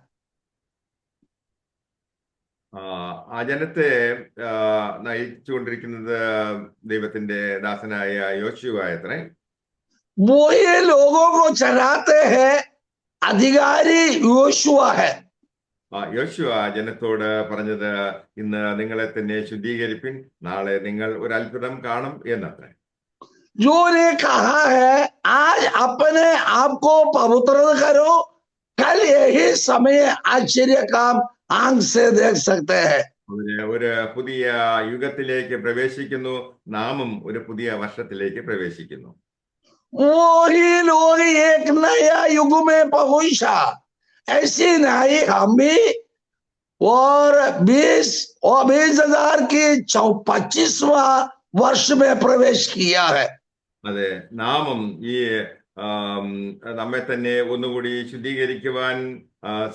[SPEAKER 3] ആ ജനത്തെ നയിച്ചുകൊണ്ടിരിക്കുന്നത് ദൈവത്തിന്റെ ദാസനായ യോശുവയത്രേ.
[SPEAKER 4] वो ये लोगों को चलाते हैं, अधिकारी योशुआ है।
[SPEAKER 3] യോശുവ ജനത്തോട് പറഞ്ഞത്, ഇന്ന് നിങ്ങളെ തന്നെ ശുദ്ധീകരിപ്പിൻ, നാളെ നിങ്ങൾ ഒരു അത്ഭുതം കാണും എന്നത്രേ.
[SPEAKER 4] जो ने कहा है आज अपने आप को पवित्र करो, कल यही समय आश्चर्य काम आंख से देख सकते हैं।
[SPEAKER 3] ഒരു പുതിയ യുഗത്തിലേക്ക് പ്രവേശിക്കുന്നു, നാമും ഒരു പുതിയ വർഷത്തിലേക്ക് പ്രവേശിക്കുന്നു.
[SPEAKER 4] वो ही लोग एक नया युग में पहुंचा, ऐसी नई हम भी और 20,000 की 25वां वर्ष में प्रवेश किया है।
[SPEAKER 3] അതെ, നാമും ഈ നമ്മെ തന്നെ ഒന്നുകൂടി ശുദ്ധീകരിക്കുവാൻ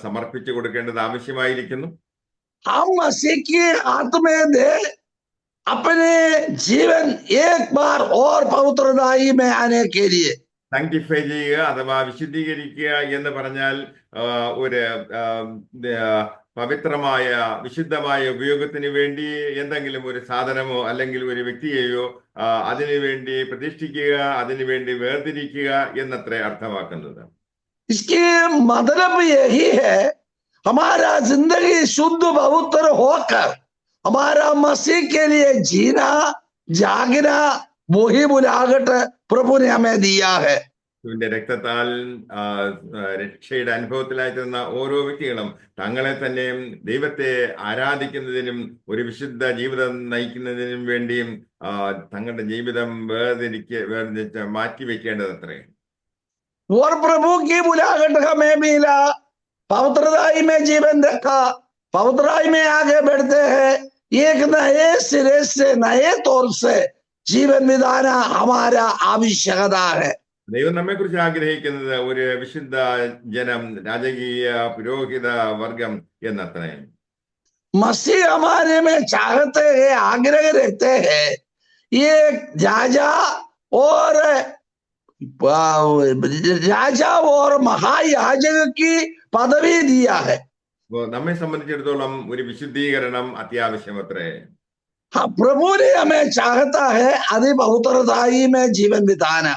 [SPEAKER 3] സമർപ്പിച്ചു കൊടുക്കേണ്ടത് ആവശ്യമായിരിക്കുന്നു.
[SPEAKER 4] हम मसीह की हाथ में दे अपने जीवन एक बार और पवित्रताई में आने के लिए।
[SPEAKER 3] സാങ്ക്ടിഫൈ ചെയ്യുക അഥവാ വിശുദ്ധീകരിക്കുക എന്ന് പറഞ്ഞാൽ ഒരു പവിത്രമായ വിശുദ്ധമായ ഉപയോഗത്തിന് വേണ്ടി എന്തെങ്കിലും ഒരു സാധനമോ അല്ലെങ്കിൽ ഒരു വ്യക്തിയെയോ അതിനുവേണ്ടി പ്രതിഷ്ഠിക്കുക, അതിനുവേണ്ടി വേർതിരിക്കുക എന്നത്രേ അർത്ഥമാക്കുന്നത്.
[SPEAKER 4] इसके मतलब यही है हमारा जिंदगी शुद्ध पवित्र होकर हमारा मसीह के लिए जीना जागना, वही बुलाहट प्रभु ने हमें दिया है।
[SPEAKER 3] ിന്റെ രക്തത്താൽ രക്ഷയുടെ അനുഭവത്തിലായിരുന്ന ഓരോ വ്യക്തികളും തങ്ങളെ തന്നെ ദൈവത്തെ ആരാധിക്കുന്നതിനും ഒരു വിശുദ്ധ ജീവിതം നയിക്കുന്നതിനും വേണ്ടിയും തങ്ങളുടെ ജീവിതം വേർതിരിച്ച് മാറ്റിവെക്കേണ്ടതത്രേ.
[SPEAKER 4] और प्रभु की बुलाहट हमें मिला, पवित्रताई में जीवन रखा, पवित्रताई में आगे बढ़ते हैं, एक नए सिरे से नए तौर से जीवन बिताना हमारा आवश्यकता है।
[SPEAKER 3] ദൈവം നമ്മെ കുറിച്ച് ആഗ്രഹിക്കുന്നത് ഒരു വിശുദ്ധ ജനം, രാജകീയ പുരോഹിത വർഗം എന്നത്രേ.
[SPEAKER 4] मसीह हमारे में चाहते हैं, आग्रह रखते हैं, ये राजा और महायाजक की पदवी दिया है।
[SPEAKER 3] നമ്മെ സംബന്ധിച്ചിടത്തോളം ഒരു വിശുദ്ധീകരണം അത്യാവശ്യമത്രേ.
[SPEAKER 4] हाँ, प्रभु ने हमें चाहता है अति पवित्रताई में जीवन बिताना।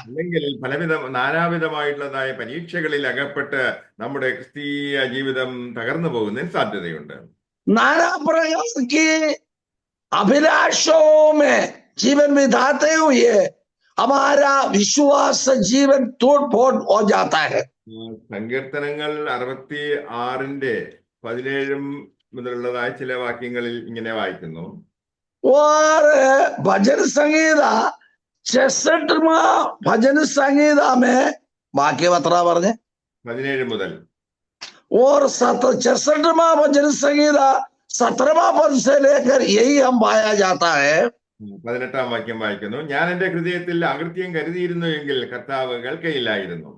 [SPEAKER 3] അല്ലെങ്കിൽ നാനാവിധമായിട്ടുള്ളതായ പരീക്ഷകളിൽ അകപ്പെട്ട് നമ്മുടെ ക്രിസ്തീയ ജീവിതം തകർന്നു പോകുന്നതിന് സാധ്യതയുണ്ട്.
[SPEAKER 4] नाना प्रकार की अभिलाषों में जीवन बिताते हुए हमारा विश्वास जीवन टूट फूट हो जाता है।
[SPEAKER 3] സങ്കീർത്തനങ്ങൾ 66:17 മുതലുള്ളതായ ചില വാക്യങ്ങളിൽ ഇങ്ങനെ വായിക്കുന്നു.
[SPEAKER 4] और भजन संगीता 66वां भजन संगीता में वाक्य बतरा പറഞ്ഞേ
[SPEAKER 3] 17 മുതൽ
[SPEAKER 4] और 66वां भजन संगीता 17वां पद से लेकर यही हम पाया जाता है।
[SPEAKER 3] 18-ാം വാക്യം വായിക്കുന്നു. ഞാൻ എന്റെ ഹൃദയത്തിൽ അകൃത്യം കരുതിയിരുന്നു എങ്കിൽ കർത്താവ് കേൾക്കയില്ലായിരുന്നു.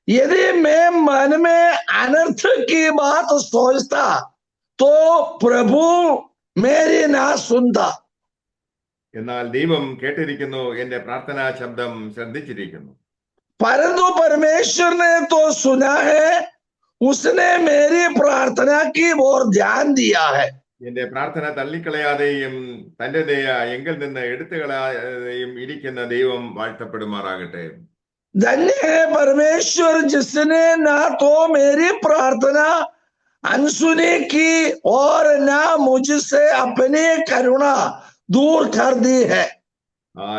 [SPEAKER 4] यदि मैं मन में अनर्थ की बात सोचता तो प्रभु मेरी ना सुनता।
[SPEAKER 3] എന്നാൽ ദൈവം കേട്ടിരിക്കുന്നു, എന്റെ പ്രാർത്ഥനാ ശബ്ദം ശ്രദ്ധിച്ചിരിക്കുന്നു.
[SPEAKER 4] परंतु परमेश्वर ने तो सुना है, उसने मेरी प्रार्थना की ओर ध्यान दिया है।
[SPEAKER 3] എന്റെ പ്രാർത്ഥന തള്ളിക്കളയാതെയും തന്റെ ദയ എങ്കിൽ നിന്ന് എടുത്തുകളയാതെയും ഇരിക്കുന്ന ദൈവം വാഴ്ത്തപ്പെടുമാറാകട്ടെ.
[SPEAKER 4] धन्य है परमेश्वर जिसने ना तो मेरी प्रार्थना अनसुनी की और ना मुझसे अपनी करुणा दूर कर दी है।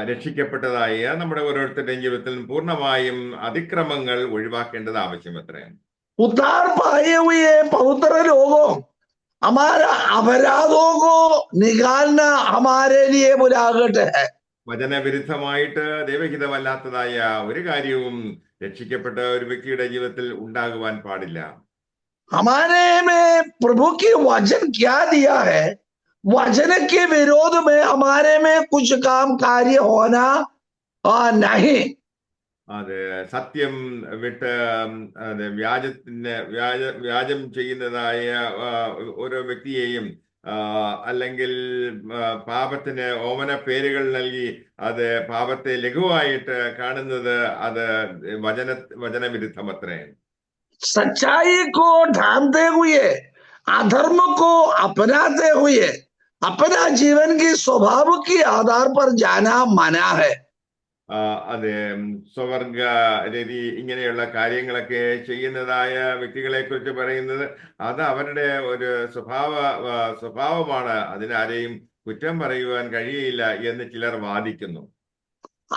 [SPEAKER 3] രക്ഷിക്കപ്പെട്ടതായ നമ്മുടെ ഓരോരുത്തരുടെയും ജീവിതത്തിൽ പൂർണ്ണമായും അതിക്രമങ്ങൾ ഒഴിവാക്കേണ്ടത് ആവശ്യമത്രേ.
[SPEAKER 4] उद्धार पाए हुए पवित्र लोगों हमारा अपराधों को निकालना हमारे लिए बुलाहट है।
[SPEAKER 3] വചനവിരുദ്ധമായിട്ട് ദൈവഹിതമല്ലാത്തതായ ഒരു കാര്യവും രക്ഷിക്കപ്പെട്ട ഒരു വ്യക്തിയുടെ ജീവിതത്തിൽ ഉണ്ടാകുവാൻ പാടില്ല.
[SPEAKER 4] हमारे में प्रभु की वचन क्या दिया है, वचन के विरोध में हमारे में कुछ काम कार्य होना नहीं।
[SPEAKER 3] അത് സത്യം വിട്ട് അത് വ്യാജം ചെയ്യുന്നതായ ഓരോ വ്യക്തിയെയും അല്ലെങ്കിൽ പാപത്തിന് ഓമന പേരുകൾ നൽകി അത് പാപത്തെ ലഘുവായിട്ട് കാണുന്നത് അത് വചനവിരുദ്ധമത്രേ.
[SPEAKER 4] सच्चाई को ढांपते हुए अधर्म को अपनाते हुए अपना जीवन की स्वभाव के आधार पर जाना मना है।
[SPEAKER 3] അത് സ്വവർഗ രീതി ഇങ്ങനെയുള്ള കാര്യങ്ങളൊക്കെ ചെയ്യുന്നതായ വ്യക്തികളെ കുറിച്ച് പറയുന്നത് അത് അവരുടെ ഒരു സ്വഭാവമാണ്. അതിനാരെയും കുറ്റം പറയുവാൻ കഴിയില്ല എന്ന് ചിലർ വാദിക്കുന്നു.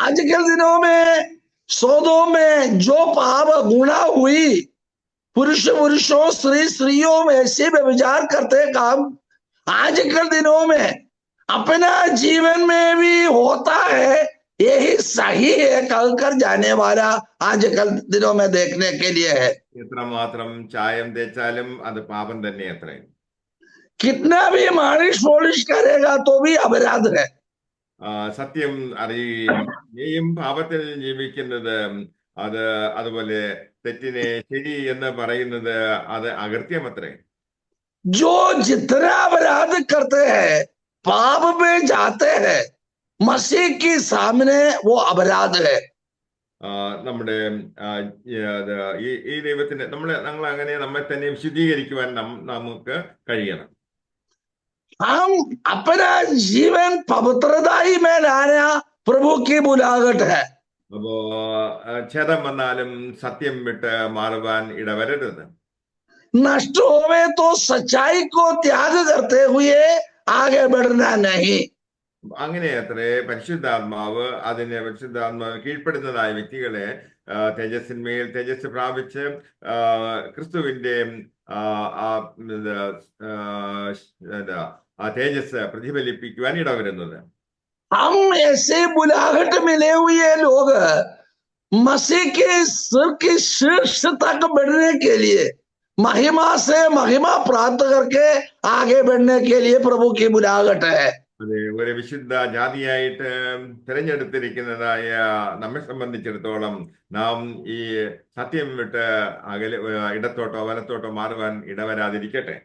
[SPEAKER 4] आजकल दिनों में सौदों में जो पाप गुणा हुई, पुरुषों स्त्रियों में ऐसे व्यभिचार करते काम आजकल दिनों में अपना जीवन में भी होता है, यही सही है कहकर जाने वाला आजकल दिनों में देखने के लिए है।
[SPEAKER 3] എത്രമാത്രം ചായം തേച്ചാലും അത് പാപം തന്നെ അത്രേ.
[SPEAKER 4] कितना भी मालिश पॉलिश करेगा तो भी अपराध है।
[SPEAKER 3] സത്യം അറിയുകയും നീയും പാപത്തിൽ ജീവിക്കുന്നത് അത് അതുപോലെ തെറ്റിനെ ശരി എന്ന് പറയുന്നത് അത് അകൃത്യമത്രേ.
[SPEAKER 4] जो जितना अपराध करते हैं पाप में जाते हैं, मसीह के सामने वो अपराध है।
[SPEAKER 3] നമ്മുടെ ഈ ദൈവത്തിന് ഞങ്ങൾ അങ്ങനെ നമ്മെ തന്നെ വിശുദ്ധീകരിക്കുവാൻ നമുക്ക് കഴിയണം.
[SPEAKER 4] हम अपना जीवन पवित्रताई में लाना प्रभु की बुलाहट है।
[SPEAKER 3] അപ്പോ ഛേദം വന്നാലും സത്യം വിട്ട് മാറുവാൻ ഇടവരരുത്.
[SPEAKER 4] नष्ट होवे तो सच्चाई को त्याग करते हुए आगे बढ़ना नहीं।
[SPEAKER 3] അങ്ങനെ അത്രേ പരിശുദ്ധാത്മാവ് കീഴ്പ്പെടുന്നതായ വ്യക്തികളെ തേജസ്സിന്മേൽ തേജസ് പ്രാപിച്ച് ക്രിസ്തുവിന്റെ ആ തേജസ് പ്രതിഫലിപ്പിക്കുവാൻ ഇടവരുന്നത്.
[SPEAKER 4] हम ऐसे बुलाहट मिले हुए लोग मसीह के सिर की शीर्ष तक बढ़ने के लिए महिमा से महिमा प्राप्त करके आगे बढ़ने के लिए प्रभु की बुलाहट है।
[SPEAKER 3] അതെ, ഒരു വിശുദ്ധ ജാതിയായിട്ട് തിരഞ്ഞെടുത്തിരിക്കുന്നതായ നമ്മെ സംബന്ധിച്ചിടത്തോളം നാം ഈ സത്യം വിട്ട് ഇടത്തോട്ടോ വലത്തോട്ടോ മാറുവാൻ ഇടവരാതിരിക്കട്ടെ.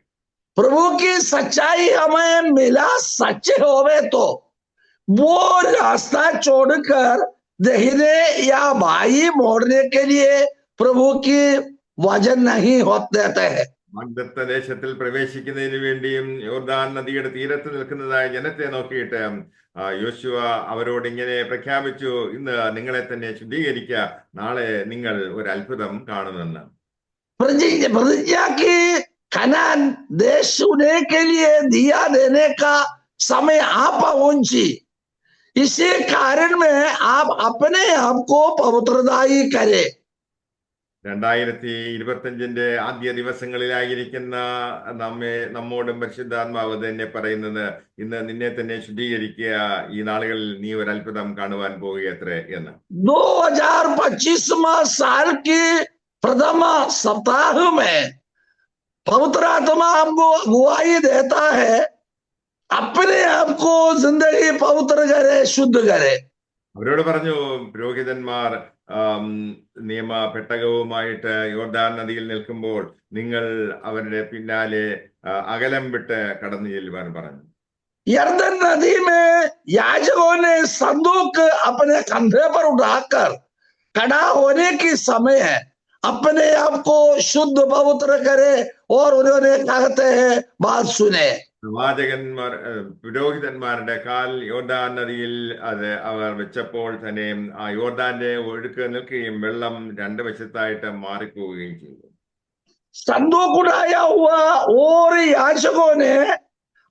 [SPEAKER 4] प्रभु की सच्चाई हमें मिला सच होवे तो वो रास्ता छोड़कर दाहिने या बाई मोड़ने के लिए प्रभु की वजन नहीं होते हैं।
[SPEAKER 3] വാഗ്ദത്ത ദേശത്തിൽ പ്രവേശിക്കുന്നതിന് വേണ്ടിയും യോർദാൻ നദിയുടെ തീരത്ത് നിൽക്കുന്നതായ ജനത്തെ നോക്കിയിട്ട് യോശുവ അവരോട് ഇങ്ങനെ പ്രഖ്യാപിച്ചു, ഇന്ന് നിങ്ങളെ തന്നെ ശുദ്ധീകരിക്കുക, നാളെ നിങ്ങൾ ഒരു അത്ഭുതം കാണുമെന്ന്.
[SPEAKER 4] प्रतिज्ञा की कनान देश उन्हें के लिए दिया देने का समय आ पहुंची। इसी कारण में आप अपने आप को पवित्रदायी करें।
[SPEAKER 3] 2025 ആദ്യ ദിവസങ്ങളിലായിരിക്കുന്ന നമ്മോടും പരിശുദ്ധാത്മാവ് തന്നെ പറയുന്നത്, ഇന്ന് നിന്നെ തന്നെ ശുദ്ധീകരിക്കുക, ഈ നാളുകളിൽ നീ ഒരു അത്ഭുതം കാണുവാൻ പോവുകയത്രേ എന്ന്.
[SPEAKER 4] 2025 साल की प्रथम सप्ताह में पवित्र आत्मा हमको अगुवाई देता है, अपने आप को जिंदगी पवित्र करे, शुद्ध करे।
[SPEAKER 3] അവരോട് പറഞ്ഞു, പുരോഹിതന്മാർ നിയമ പെട്ടകവുമായിട്ട് യോർദാൻ നദിയിൽ നിൽക്കുമ്പോൾ നിങ്ങൾ അവരുടെ പിന്നാലെ അകലം വിട്ട് കടന്നു ചെല്ലുവാൻ പറഞ്ഞു.
[SPEAKER 4] यरदन नदी में याजकों ने संदूक अपने कंधे पर उठाकर खड़ा होने की समय है अपने आप को शुद्ध पवित्र करे और उन्होंने कहते हैं बात सुने.
[SPEAKER 3] പ്രവാചകന്മാർ പുരോഹിതന്മാരുടെ കാൽ യോർദാൻ നദിയിൽ അവർ വെച്ചപ്പോൾ തന്നെ ആ യോർദാന്റെ ഒഴുക്ക് നിൽക്കുകയും വെള്ളം രണ്ട് വശത്തായിട്ട് മാറിപ്പോവുകയും ചെയ്തു.
[SPEAKER 4] संदूक उठाया हुआ और याजकों ने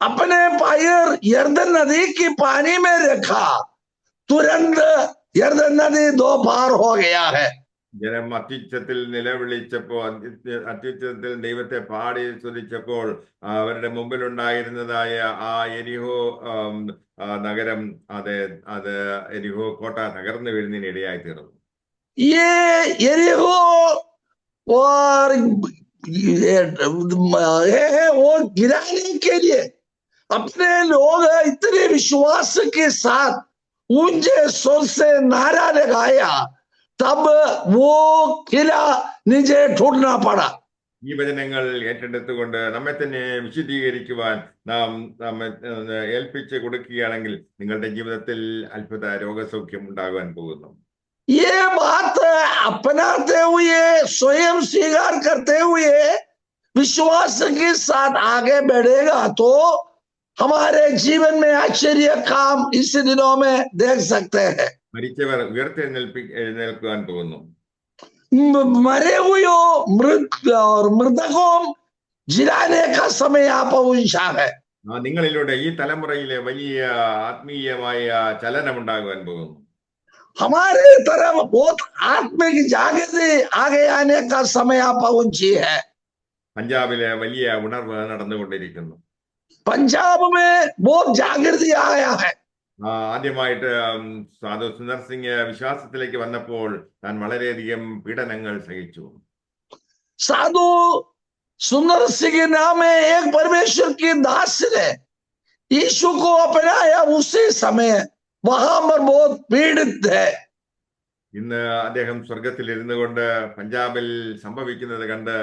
[SPEAKER 4] अपने पैर यरदन नदी की पानी में रखा. तुरंत यरदन नदी दो पार हो गया है.
[SPEAKER 3] ജനം അത്യുച്ചത്തിൽ നിലവിളിച്ചപ്പോൾ, അത്യുച്ചത്തിൽ ദൈവത്തെ പാടി സ്തുതിച്ചപ്പോൾ അവരുടെ മുമ്പിലുണ്ടായിരുന്നതായ ആ എരിഹോ നഗരം, അത് എരിഹോ കോട്ട തകർന്നു വീഴുന്നതിന് ഇടയായി തീർന്നു.
[SPEAKER 4] ये यरीहो और वो गिराने के लिए अपने लोग इतने विश्वास के साथ ऊंचे स्वर से नारा लगाया, तब वो किला नीचे टूटना पड़ा.
[SPEAKER 3] ഈ വചനങ്ങൾ ഏറ്റെടുത്തുകൊണ്ട് നമ്മെ തന്നെ വിശുദ്ധീകരിക്കുവാൻ നാം നമ്മെ ഏൽപ്പിച്ച് കൊടുക്കുകയാണെങ്കിൽ നിങ്ങളുടെ ജീവിതത്തിൽ അത്ഭുത രോഗസൗഖ്യം ഉണ്ടാകുവാൻ പോകുന്നു.
[SPEAKER 4] ये बात अपनाते हुए, स्वयं स्वीकार करते हुए विश्वास के साथ आगे बढ़ेगा तो हमारे जीवन में आश्चर्य काम इस दिनों में देख सकते हैं.
[SPEAKER 3] മരിച്ചവർ എഴുന്നേൽക്കുവാൻ പോകുന്നു.
[SPEAKER 4] मरे हुए और मृतकों जिलाने का समय आ पहुंचा है.
[SPEAKER 3] നിങ്ങളിലൂടെ ഈ തലമുറയിലെ വലിയ ആത്മീയമായ ചലനം ഉണ്ടാകുവാൻ പോകുന്നു.
[SPEAKER 4] हमारे तरफ बहुत आत्मिक जागृति आगे आने का समय आ पहुंची है.
[SPEAKER 3] പഞ്ചാബിലെ വലിയ ഉണർവ് നടന്നുകൊണ്ടിരിക്കുന്നു.
[SPEAKER 4] पंजाब में बहुत जागृति आया है.
[SPEAKER 3] ആദ്യമായിട്ട് സാധു സുന്ദർ സിംഗ് വിശ്വാസത്തിലേക്ക് വന്നപ്പോൾ താൻ വളരെയധികം പീഡനങ്ങൾ സഹിച്ചു.
[SPEAKER 4] साधु सुंदर सिंह नाम में एक परमेश्वर की दास ने यीशु को अपनाया. उसी समय वहां पर बहुत पीड़ित है.
[SPEAKER 3] ഇന്ന് അദ്ദേഹം സ്വർഗത്തിൽ ഇരുന്നു കൊണ്ട് പഞ്ചാബിൽ സംഭവിക്കുന്നത് കണ്ട്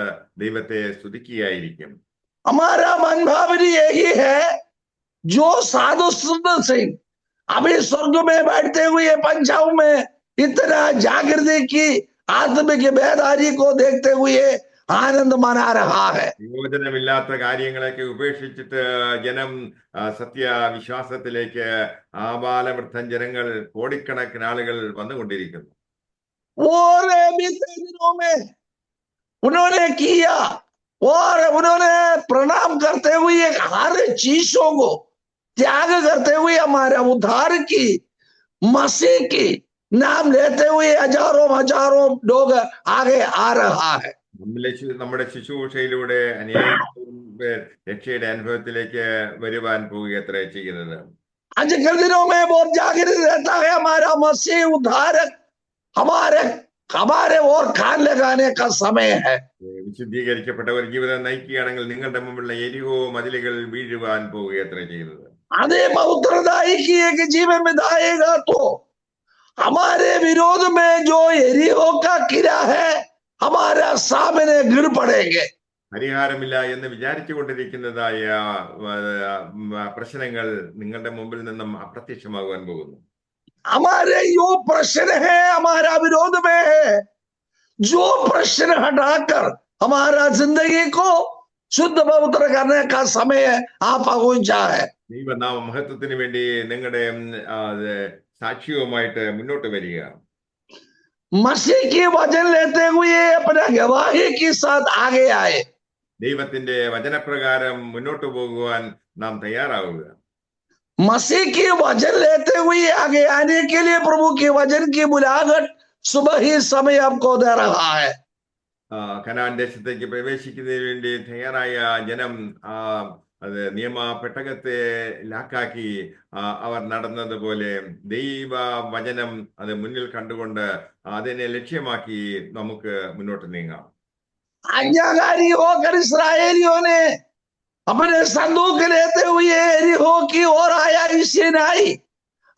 [SPEAKER 3] ദൈവത്തെ സ്തുതിക്കുകയായിരിക്കും.
[SPEAKER 4] हमारा मन भावनी यही है, जो साधु सुंदर सिंह अभी स्वर्ग में बैठते हुए पंजाब में इतना जागृति की आत्मिक बेदारी को देखते हुए आनंद मना रहा है.
[SPEAKER 3] പ്രയോജനമില്ലാത്ത കാര്യങ്ങളൊക്കെ ഉപേക്ഷിച്ചിട്ട് ജനം സത്യവിശ്വാസത്തിലേക്ക് ആബാലവൃദ്ധൻ ജനങ്ങൾ കോടിക്കണക്കിന് ആളുകൾ വന്നുകൊണ്ടിരിക്കുന്നു.
[SPEAKER 4] और बीते दिनों में उन्होंने किया और उन्होंने प्रणाम करते हुए हर चीजों को त्याग करते हुए हमारे उद्धार की, मसीह की नाम लेते हुए हजारों लोग आगे आ रहा है.
[SPEAKER 3] നമ്മുടെ ശുശ്രൂഷയിലൂടെ അനേകം പേർ രക്ഷയുടെ അനുഭവത്തിലേക്ക് വരുവാൻ പോവുകയത്രേ ചെയ്യുന്നത്.
[SPEAKER 4] आजकल दिनों में बहुत जागृत रहता है. हमारा मसीह उद्धारक हमारे और कान लगाने का समय है.
[SPEAKER 3] വിശുദ്ധീകരിക്കപ്പെട്ട ഒരു ജീവിതം നയിക്കുകയാണെങ്കിൽ നിങ്ങളുടെ മുമ്പിലുള്ള എരിഹോ മതിലുകൾ വീഴുവാൻ പോവുകയത്രേ ചെയ്യുന്നത്.
[SPEAKER 4] അതേ പൗത്രदायी की एक जीवन में दाएगा तो हमारे विरोध में जो एरिहो का किला है हमारे सामने गिर पड़ेंगे.
[SPEAKER 3] പരിഹാരമില്ല എന്ന് വിചാരിച്ചു കൊണ്ടിരിക്കുന്നതായ പ്രശ്നങ്ങൾ നിങ്ങളുടെ മുമ്പിൽ നിന്നും അപ്രത്യക്ഷമാകുവാൻ പോകുന്നു.
[SPEAKER 4] हमारे यो प्रश्न है हमारा विरोध में है, जो प्रश्न हटाकर हमारा जिंदगी को शुद्ध पवित्र करने का समय आ पहुंचा है.
[SPEAKER 3] ദൈവനാമ മഹത്വത്തിന് വേണ്ടി നിങ്ങളുടെ സാക്ഷ്യവുമായിട്ട് മുന്നോട്ട് വരിക.
[SPEAKER 4] मसीह की वचन लेते हुए अपने गवाही के साथ आगे आए.
[SPEAKER 3] ദൈവത്തിന്റെ വചനപ്രകാരം മുന്നോട്ട് പോകുവാൻ നാം തയ്യാറാവുക.
[SPEAKER 4] मसीह की वचन लेते हुए आगे आने के लिए प्रभु के वचन की बुलाहट सुबह ही समय आपको दे रहा है.
[SPEAKER 3] കനാൻ ദേശത്തേക്ക് പ്രവേശിക്കുന്നതിന് വേണ്ടി തയ്യാറായ ജനം അത് നിയമ പെട്ടകത്തെ ലാക്കാക്കി അവർ നടന്നതുപോലെ ദൈവ വചനം അത് മുന്നിൽ കണ്ടുകൊണ്ട് അതിനെ ലക്ഷ്യമാക്കി നമുക്ക് മുന്നോട്ട് നീങ്ങാം.
[SPEAKER 4] आज्ञाकारी होकर इस्राएलियों ने अपने संदूक लेते हुए एरिहो की ओर आया. इसी नाई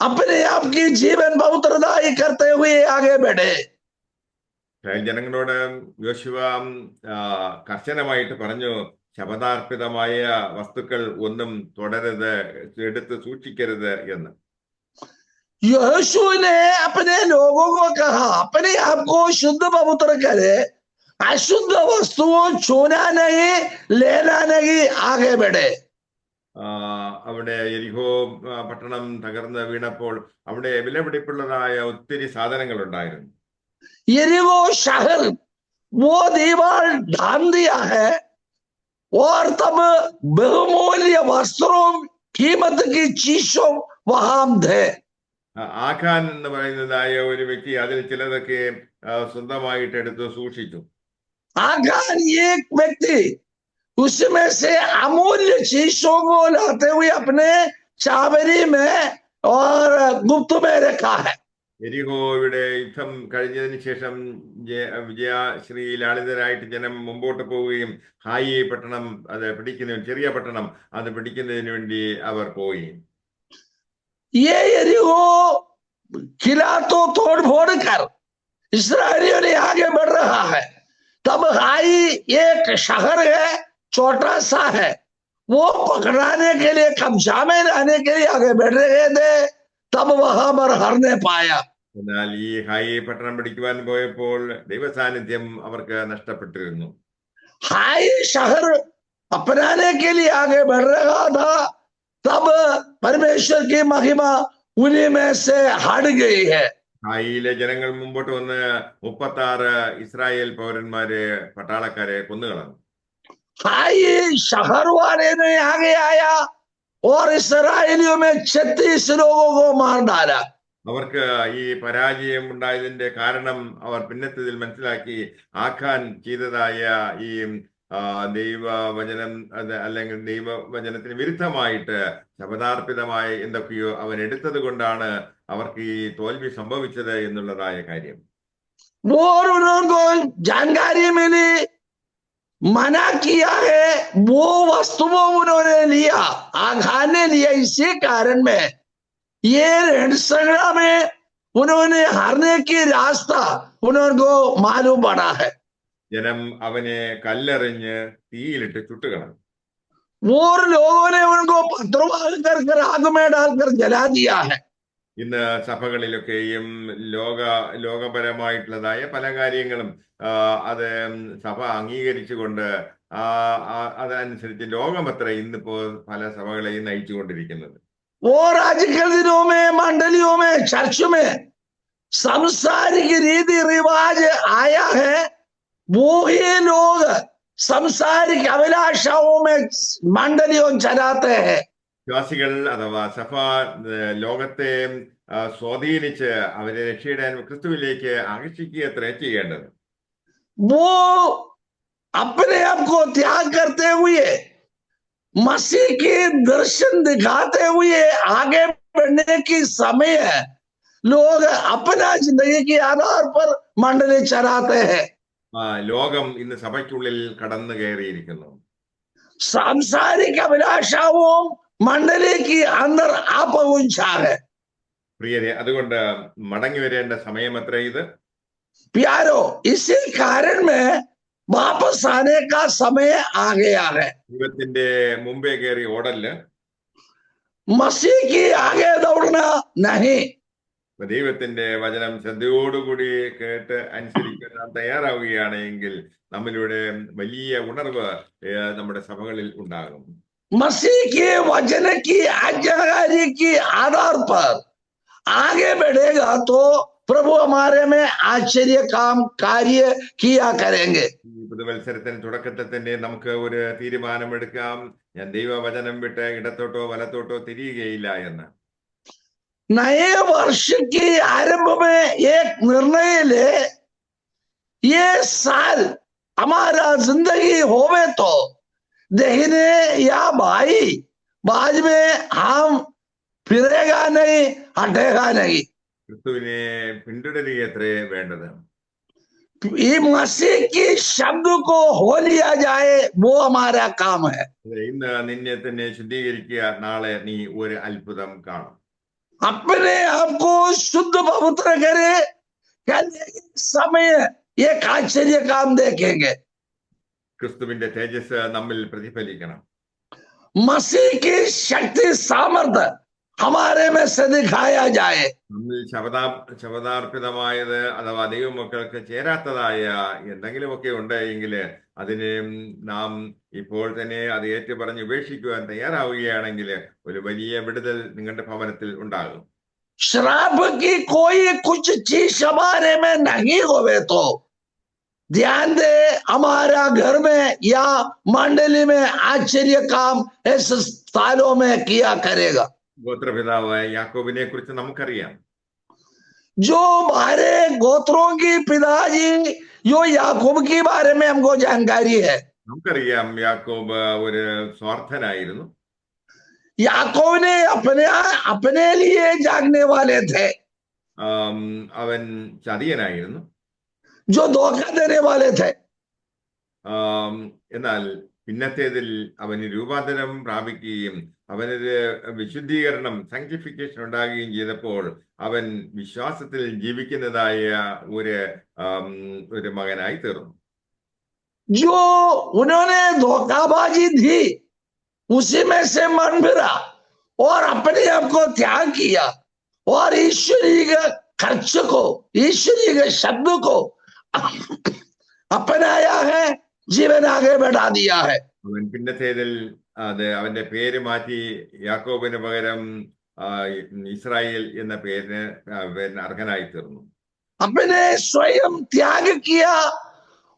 [SPEAKER 4] अपने आप की जीवन पवित्रदायी करते हुए आगे बढ़े।
[SPEAKER 3] ഇസ്രായേൽ ജനങ്ങളോട് യോശുവ കർശനമായിട്ട് പറഞ്ഞു, ശപഥാർപ്പിതമായ വസ്തുക്കൾ ഒന്നും തുടരുത്, എടുത്ത് സൂക്ഷിക്കരുത് എന്ന്.
[SPEAKER 4] यहोशू ने अपने लोगों को कहा, अपने आप को शुद्ध पवित्र करे, अशुद्ध वस्तुओं छूना नहीं, लेना नहीं, आगे बढ़े।
[SPEAKER 3] അവിടെ യെരിഹോ പട്ടണം തകർന്ന് വീണപ്പോൾ അവിടെ വിലപിടിപ്പുള്ളതായ ഒത്തിരി സാധനങ്ങൾ ഉണ്ടായിരുന്നു.
[SPEAKER 4] यरीहो शहर वो दीवार ढान दिया है और तब बहुमूल्य वस्त्रों कीमत की चीजों वहां थे।
[SPEAKER 3] ആഖാൻ എന്ന് പറയുന്നതായ ഒരു വ്യക്തി അതിൽ ചിലതൊക്കെ സ്വന്തമായിട്ട് എടുത്ത് സൂക്ഷിച്ചു.
[SPEAKER 4] आखान एक व्यक्ति उसमें से अमूल्य चीजों को लाते हुए अपने चावरी में और गुप्त में रखा है।
[SPEAKER 3] യെരിഹോയുടെ യുദ്ധം കഴിഞ്ഞതിന് ശേഷം വിജയശ്രീ ലാളിതരായിട്ട് ജനം മുമ്പോട്ട് പോവുകയും ഹായി പട്ടണം അത് പിടിക്കുന്നതിന്, ചെറിയ പട്ടണം അത് പിടിക്കുന്നതിന് വേണ്ടി അവർ പോയി.
[SPEAKER 4] ये यरीहो किला तो तोड़ फोड़ कर इस्राएलियों ने आगे बढ़ रहा है। तब हाई एक शहर है, छोटा सा है, वो पकड़ाने के लिए, कब्जा में लाने के लिए आगे बढ़ रहे थे। तब वहां पर हरने पाया।
[SPEAKER 3] എന്നാൽ ഈ ഹായി പട്ടണം പിടിക്കുവാൻ പോയപ്പോൾ ദൈവസാന്നിധ്യം അവർക്ക് നഷ്ടപ്പെട്ടിരുന്നു.
[SPEAKER 4] हाई शहर अपनाने के लिए आगे बढ़ रहा था, तब परमेश्वर की महिमा उन्हीं में से हट गई है।
[SPEAKER 3] ഹായിയിലെ ജനങ്ങൾ മുമ്പോട്ട് വന്ന് 36 ഇസ്രായേൽ പൗരന്മാരെ, പട്ടാളക്കാരെ കൊന്നുകളഞ്ഞു.
[SPEAKER 4] हाई शहर वाले ने आगे आया और इसराइलियों में 36 लोगों को मार डाला।
[SPEAKER 3] അവർക്ക് ഈ പരാജയം ഉണ്ടായതിന്റെ കാരണം അവർ പിന്നത്തതിൽ മനസ്സിലാക്കി. ആഖാൻ ചെയ്തതായ ഈ ദൈവവചനം അല്ലെങ്കിൽ ദൈവവചനത്തിന് വിരുദ്ധമായിട്ട് ശപഥാർപ്പിതമായ എന്തൊക്കെയോ അവൻ എടുത്തത് കൊണ്ടാണ് അവർക്ക് ഈ തോൽവി സംഭവിച്ചത് എന്നുള്ളതായ കാര്യം.
[SPEAKER 4] और उनको जानकारी मिली, मना किया है, वो वस्तुओं उन्होंने लिया, आघान ने लिया। इसी कारण में ये रणसंग्राम में उन्होंने हारने की रास्ता उनको मालूम पड़ा है।
[SPEAKER 3] ജനം അവനെ കല്ലെറിഞ്ഞ് തീയിലിട്ട് ചുട്ടുകളഞ്ഞു.
[SPEAKER 4] और लोगों ने उनको पत्थर कर आग में डालकर जला दिया है।
[SPEAKER 3] ഇന്ന് സഭകളിലൊക്കെയും ലോകപരമായിട്ടുള്ളതായ പല കാര്യങ്ങളും അത് സഭ അംഗീകരിച്ചുകൊണ്ട് അതനുസരിച്ച് ലോകമത്ര ഇന്നിപ്പോ പല സഭകളെയും നയിച്ചുകൊണ്ടിരിക്കുന്നത്.
[SPEAKER 4] और आजकल दिनों में मंडलियों में, चर्च में सांसारिक रीति रिवाज आया है। वो ही लोग सांसारिक अभिलाषाओं में मंडलियों चलाते हैं।
[SPEAKER 3] വിശ്വാസികൾ അഥവാ സഭ ലോകത്തെ സ്വാധീനിച്ച് അവരെ രക്ഷയുടെ ക്രിസ്തുവിലേക്ക് ആകർഷിക്കുകയത്രേ ചെയ്യേണ്ടത്.
[SPEAKER 4] वो अपने आप को त्याग करते हुए, मसीह के दर्शन दिखाते हुए आगे बढ़ने की समय है। लोग अपना जिंदगी के आधार पर मंडली चलाते हैं।
[SPEAKER 3] ലോകം ഇന്ന് സഭയ്ക്കുള്ളിൽ കടന്നു കയറിയിരിക്കുന്നു.
[SPEAKER 4] सांसारिक अभिलाषाओं मंडली की अंदर आ पहुंचा है।
[SPEAKER 3] പ്രിയരെ, അതുകൊണ്ട് മടങ്ങി വരേണ്ട സമയം അത്ര ഇത്.
[SPEAKER 4] प्यारो, इसी कारण में वापस आने का समय आ गया है।
[SPEAKER 3] ദൈവത്തിന്റെ മുമ്പേ കയറി ഓടല്,
[SPEAKER 4] मसीह की आगे दौड़ना नहीं।
[SPEAKER 3] ദൈവത്തിന്റെ വചനം ശ്രദ്ധയോടുകൂടി കേട്ട് അനുസരിക്കാൻ നാം തയ്യാറാവുകയാണ് എങ്കിൽ നമ്മളിവിടെ വലിയ ഉണർവ് നമ്മുടെ സഭകളിൽ ഉണ്ടാകും.
[SPEAKER 4] मसीह के वचन की आज्ञाकारी की आधार पर आगे बढ़ेगा तो प्रभु हमारे में आश्चर्य काम कार्य किया करेंगे।
[SPEAKER 3] ഈ പുതുവത്സരത്തിന് തുടക്കത്തിൽ തന്നെ നമുക്ക് ഒരു തീരുമാനമെടുക്കാം, ഞാൻ ദൈവവചനം വിട്ട് ഇടത്തോട്ടോ വലത്തോട്ടോ തിരിയുകയില്ല എന്ന്.
[SPEAKER 4] नए वर्ष की आरंभ में एक निर्णय ले, ये साल हमारा जिंदगी होवे तो देखने या भाई बाज में हम फिरेगा नहीं, हटेगा नहीं।
[SPEAKER 3] ക്രിസ്തുവിനെ പിന്തുടരുകയത്രേ വേണ്ടത്.
[SPEAKER 4] ये मसीह की शब्द को हो लिया जाए, वो हमारा काम है।
[SPEAKER 3] ഇന്ന് നിന്നെ തന്നെ ശുദ്ധീകരിക്കുക, നാളെ നീ ഒരു അത്ഭുതം കാണും.
[SPEAKER 4] अपने आप को शुद्ध पवित्र करे, कल एक समय एक आश्चर्य काम देखेंगे।
[SPEAKER 3] ക്രിസ്തുവിന്റെ തേജസ് നമ്മിൽ പ്രതിഫലിക്കണം.
[SPEAKER 4] मसीह की शक्ति सामर्थ्य हमारे में से दिखाया जाए।
[SPEAKER 3] നമ്മിൽ ശബദാർപ്പിതമായത് അഥവാ ദൈവമക്കൾക്ക് ചേരാത്തതായ എന്തെങ്കിലുമൊക്കെ ഉണ്ടെങ്കിൽ അതിനെ നാം ഇപ്പോൾ തന്നെ അത് ഏറ്റുപറഞ്ഞ് ഉപേക്ഷിക്കുവാൻ തയ്യാറാവുകയാണെങ്കിൽ ഒരു വലിയ വിടുതൽ നിങ്ങളുടെ ഭവനത്തിൽ ഉണ്ടാകും.
[SPEAKER 4] श्राप की कोई कुछ चीज हमारे में नहीं होवे तो ध्यान दे, हमारा घर में या मंडली में आश्चर्य काम इस स्थानों में किया करेगा।
[SPEAKER 3] ഗോത്രപിതാവായ യാക്കോബിനെ കുറിച്ച് നമുക്കറിയാം.
[SPEAKER 4] जो हमारे गोत्रों की पिताजी जो याकूब के बारे में हमको जानकारी है।
[SPEAKER 3] നമുക്കറിയാം യാക്കോബ് ഒരു സ്വാർത്ഥനായിരുന്നു.
[SPEAKER 4] याकूब ने अपने लिए जागने वाले थे,
[SPEAKER 3] അവൻ ചതിയനായിരുന്നു.
[SPEAKER 4] जो धोखा देने वाले थे।
[SPEAKER 3] എന്നാൽ പിന്നത്തേതിൽ അവന് രൂപാന്തരം പ്രാപിക്കുകയും അവനൊരു വിശുദ്ധീകരണം സാങ്ക്ടിഫിക്കേഷൻ ഉണ്ടാകുകയും ചെയ്തപ്പോൾ അവൻ വിശ്വാസത്തിൽ ജീവിക്കുന്നതായ ഒരു മകനായി തീർന്നു.
[SPEAKER 4] जो उन्होंने धोखाबाजी दी उसी में से मन फिरा और अपने आप को त्याग किया और ईश्वरीय के खर्च को, ईश्वरीय के शब्द को अपनाया है, जीवन आगे बढ़ा दिया है।
[SPEAKER 3] അവൻ പിന്നത്തേതിൽ അത് അവന്റെ പേര് മാറ്റി യാക്കോബിന് പകരം ഇസ്രായേൽ എന്ന പേരിന് അർഹനായി തീർന്നു.
[SPEAKER 4] अपने स्वयं त्याग किया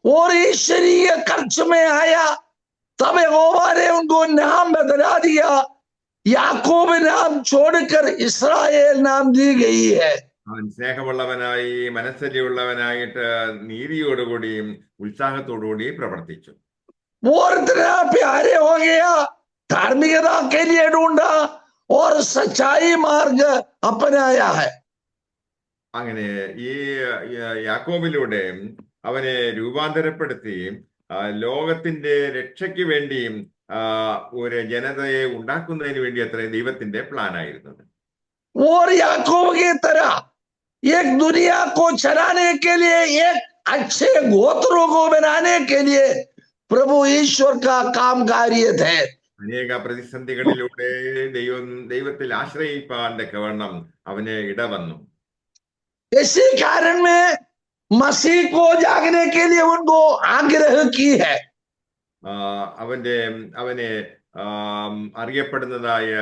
[SPEAKER 4] और ईश्वरीय खर्च में आया, तब यहोवा ने उनको नाम बदला दिया, याकूब नाम छोड़कर इस्राएल नाम दी गई है।
[SPEAKER 3] അവൻ സ്നേഹമുള്ളവനായി മനസ്സലിയുള്ളവനായിട്ട് നീതിയോടുകൂടിയും ഉത്സാഹത്തോടുകൂടിയും പ്രവർത്തിച്ചു.
[SPEAKER 4] वो इतना प्यारे हो गया, धार्मिकता के लिए ढूंढा और सच्चाई मार्ग अपनाया है।
[SPEAKER 3] അങ്ങനെ ഈ യാക്കോബിലൂടെ അവനെ രൂപാന്തരപ്പെടുത്തി ലോകത്തിന്റെ രക്ഷയ്ക്ക് വേണ്ടിയും ഒരു ജനതയെ ഉണ്ടാക്കുന്നതിന് വേണ്ടി അത്ര ദൈവത്തിന്റെ പ്ലാൻ ആയിരുന്നത്.
[SPEAKER 4] और याकूब की तरह एक दुनिया को चलाने के लिए, एक अच्छे गोत्रों को बनाने के लिए प्रभु ईश्वर का काम कार्य थे।
[SPEAKER 3] അനേക പ്രതിസന്ധികളിലൂടെ ദൈവത്തിൽ ആശ്രയിപ്പാൻ തക്കവണ്ണം അവന് ഇടവന്നു.
[SPEAKER 4] इसी कारण में मसीह को जागने के लिए उनको आग्रह की है।
[SPEAKER 3] അവനെ അറിയപ്പെടുന്നതായ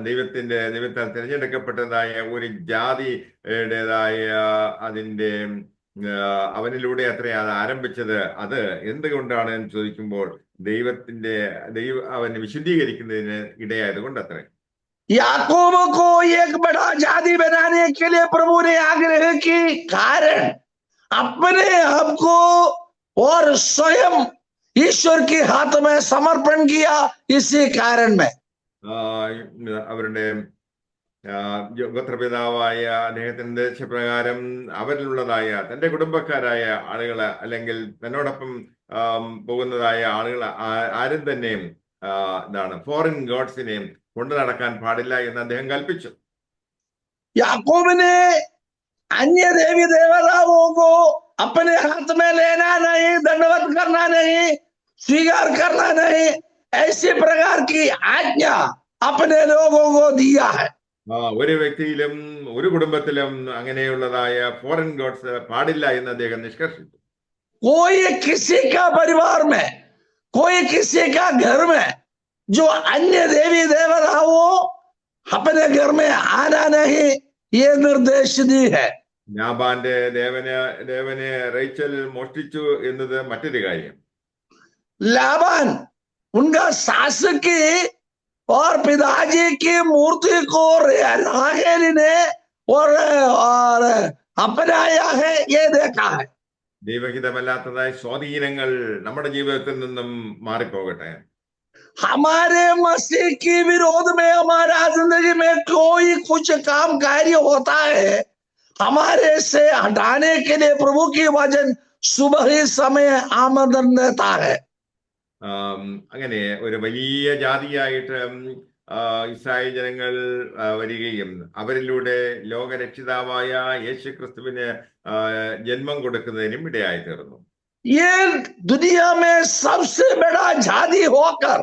[SPEAKER 3] ദൈവത്താൽ തിരഞ്ഞെടുക്കപ്പെട്ടതായ ഒരു ജാതിയുടേതായ അതിന്റെ അവനിലൂടെ അത്രയും അത് ആരംഭിച്ചത്. അത് എന്തുകൊണ്ടാണ് എന്ന് ചോദിക്കുമ്പോൾ അവനെ വിശുദ്ധീകരിക്കുന്നതിന് ഇടയായത് കൊണ്ട് അത്രേ.
[SPEAKER 4] याकूब को एक बड़ा जाति बनाने के लिए प्रभु ने आग्रह की, कारण अपने आप को और स्वयं ईश्वर के हाथ में समर्पण किया। इसी कारण में
[SPEAKER 3] അവരുടെ ഗോത്രപിതാവായ അദ്ദേഹത്തിന്റെ നിർദ്ദേശപ്രകാരം അവരിലുള്ളതായ തന്റെ കുടുംബക്കാരായ ആളുകളെ അല്ലെങ്കിൽ തന്നോടൊപ്പം പോകുന്നതായ ആളുകൾ ആരും തന്നെയും ഫോറിൻ ഗോഡ്സിനെയും കൊണ്ടു നടക്കാൻ പാടില്ല എന്ന് അദ്ദേഹം കൽപ്പിച്ചു.
[SPEAKER 4] याकूब ने अन्य देवी देवताओं को अपने हाथ में लेना नहीं, दंडवत करना नहीं, स्वीकार करना नहीं, ऐसी प्रकार की आज्ञा अपने लोगों को दिया है।
[SPEAKER 3] ഒരു വ്യക്തിയിലും ഒരു കുടുംബത്തിലും അങ്ങനെയുള്ളതായ ഫോറിൻ ഗോഡ്സ് പാടില്ല എന്ന് അദ്ദേഹം നിഷ്കർഷിച്ചു.
[SPEAKER 4] कोई किसी का परिवार में, कोई किसी का घर में जो अन्य देवी देवताओं अपने घर में आना नहीं, ये निर्देश दी है।
[SPEAKER 3] ലാബാന്റെ ദേവനെ റേച്ചൽ മോഷ്ടിച്ചു എന്നത് മറ്റൊരു കാര്യം.
[SPEAKER 4] लाबान उनका सास की और पिताजी की मूर्ति को राहेल ने और अपनाया है, ये देखा है।
[SPEAKER 3] ദൈവഹിതമല്ലാത്തതായ സ്വാധീനങ്ങൾ നമ്മുടെ ജീവിതത്തിൽ നിന്നും മാറിപ്പോകട്ടെ.
[SPEAKER 4] हमारे मसीह की विरोध में हमारा जिंदगी में कोई कुछ काम कार्य होता है, हमारे से हटाने के लिए प्रभु की वचन सुबह ही समय आमंत्रण देता है।
[SPEAKER 3] അങ്ങനെ ഒരു വലിയ ജാതിയായിട്ട് ഇസ്രായേൽ ജനങ്ങൾ വരികയും അവരിലൂടെ ലോകരക്ഷിതാവായ യേശു ക്രിസ്തുവിന് ജന്മം കൊടുക്കുന്നതിനും ഇടയായി തീർന്നു.
[SPEAKER 4] ये दुनिया में सबसे बड़ा जाति होकर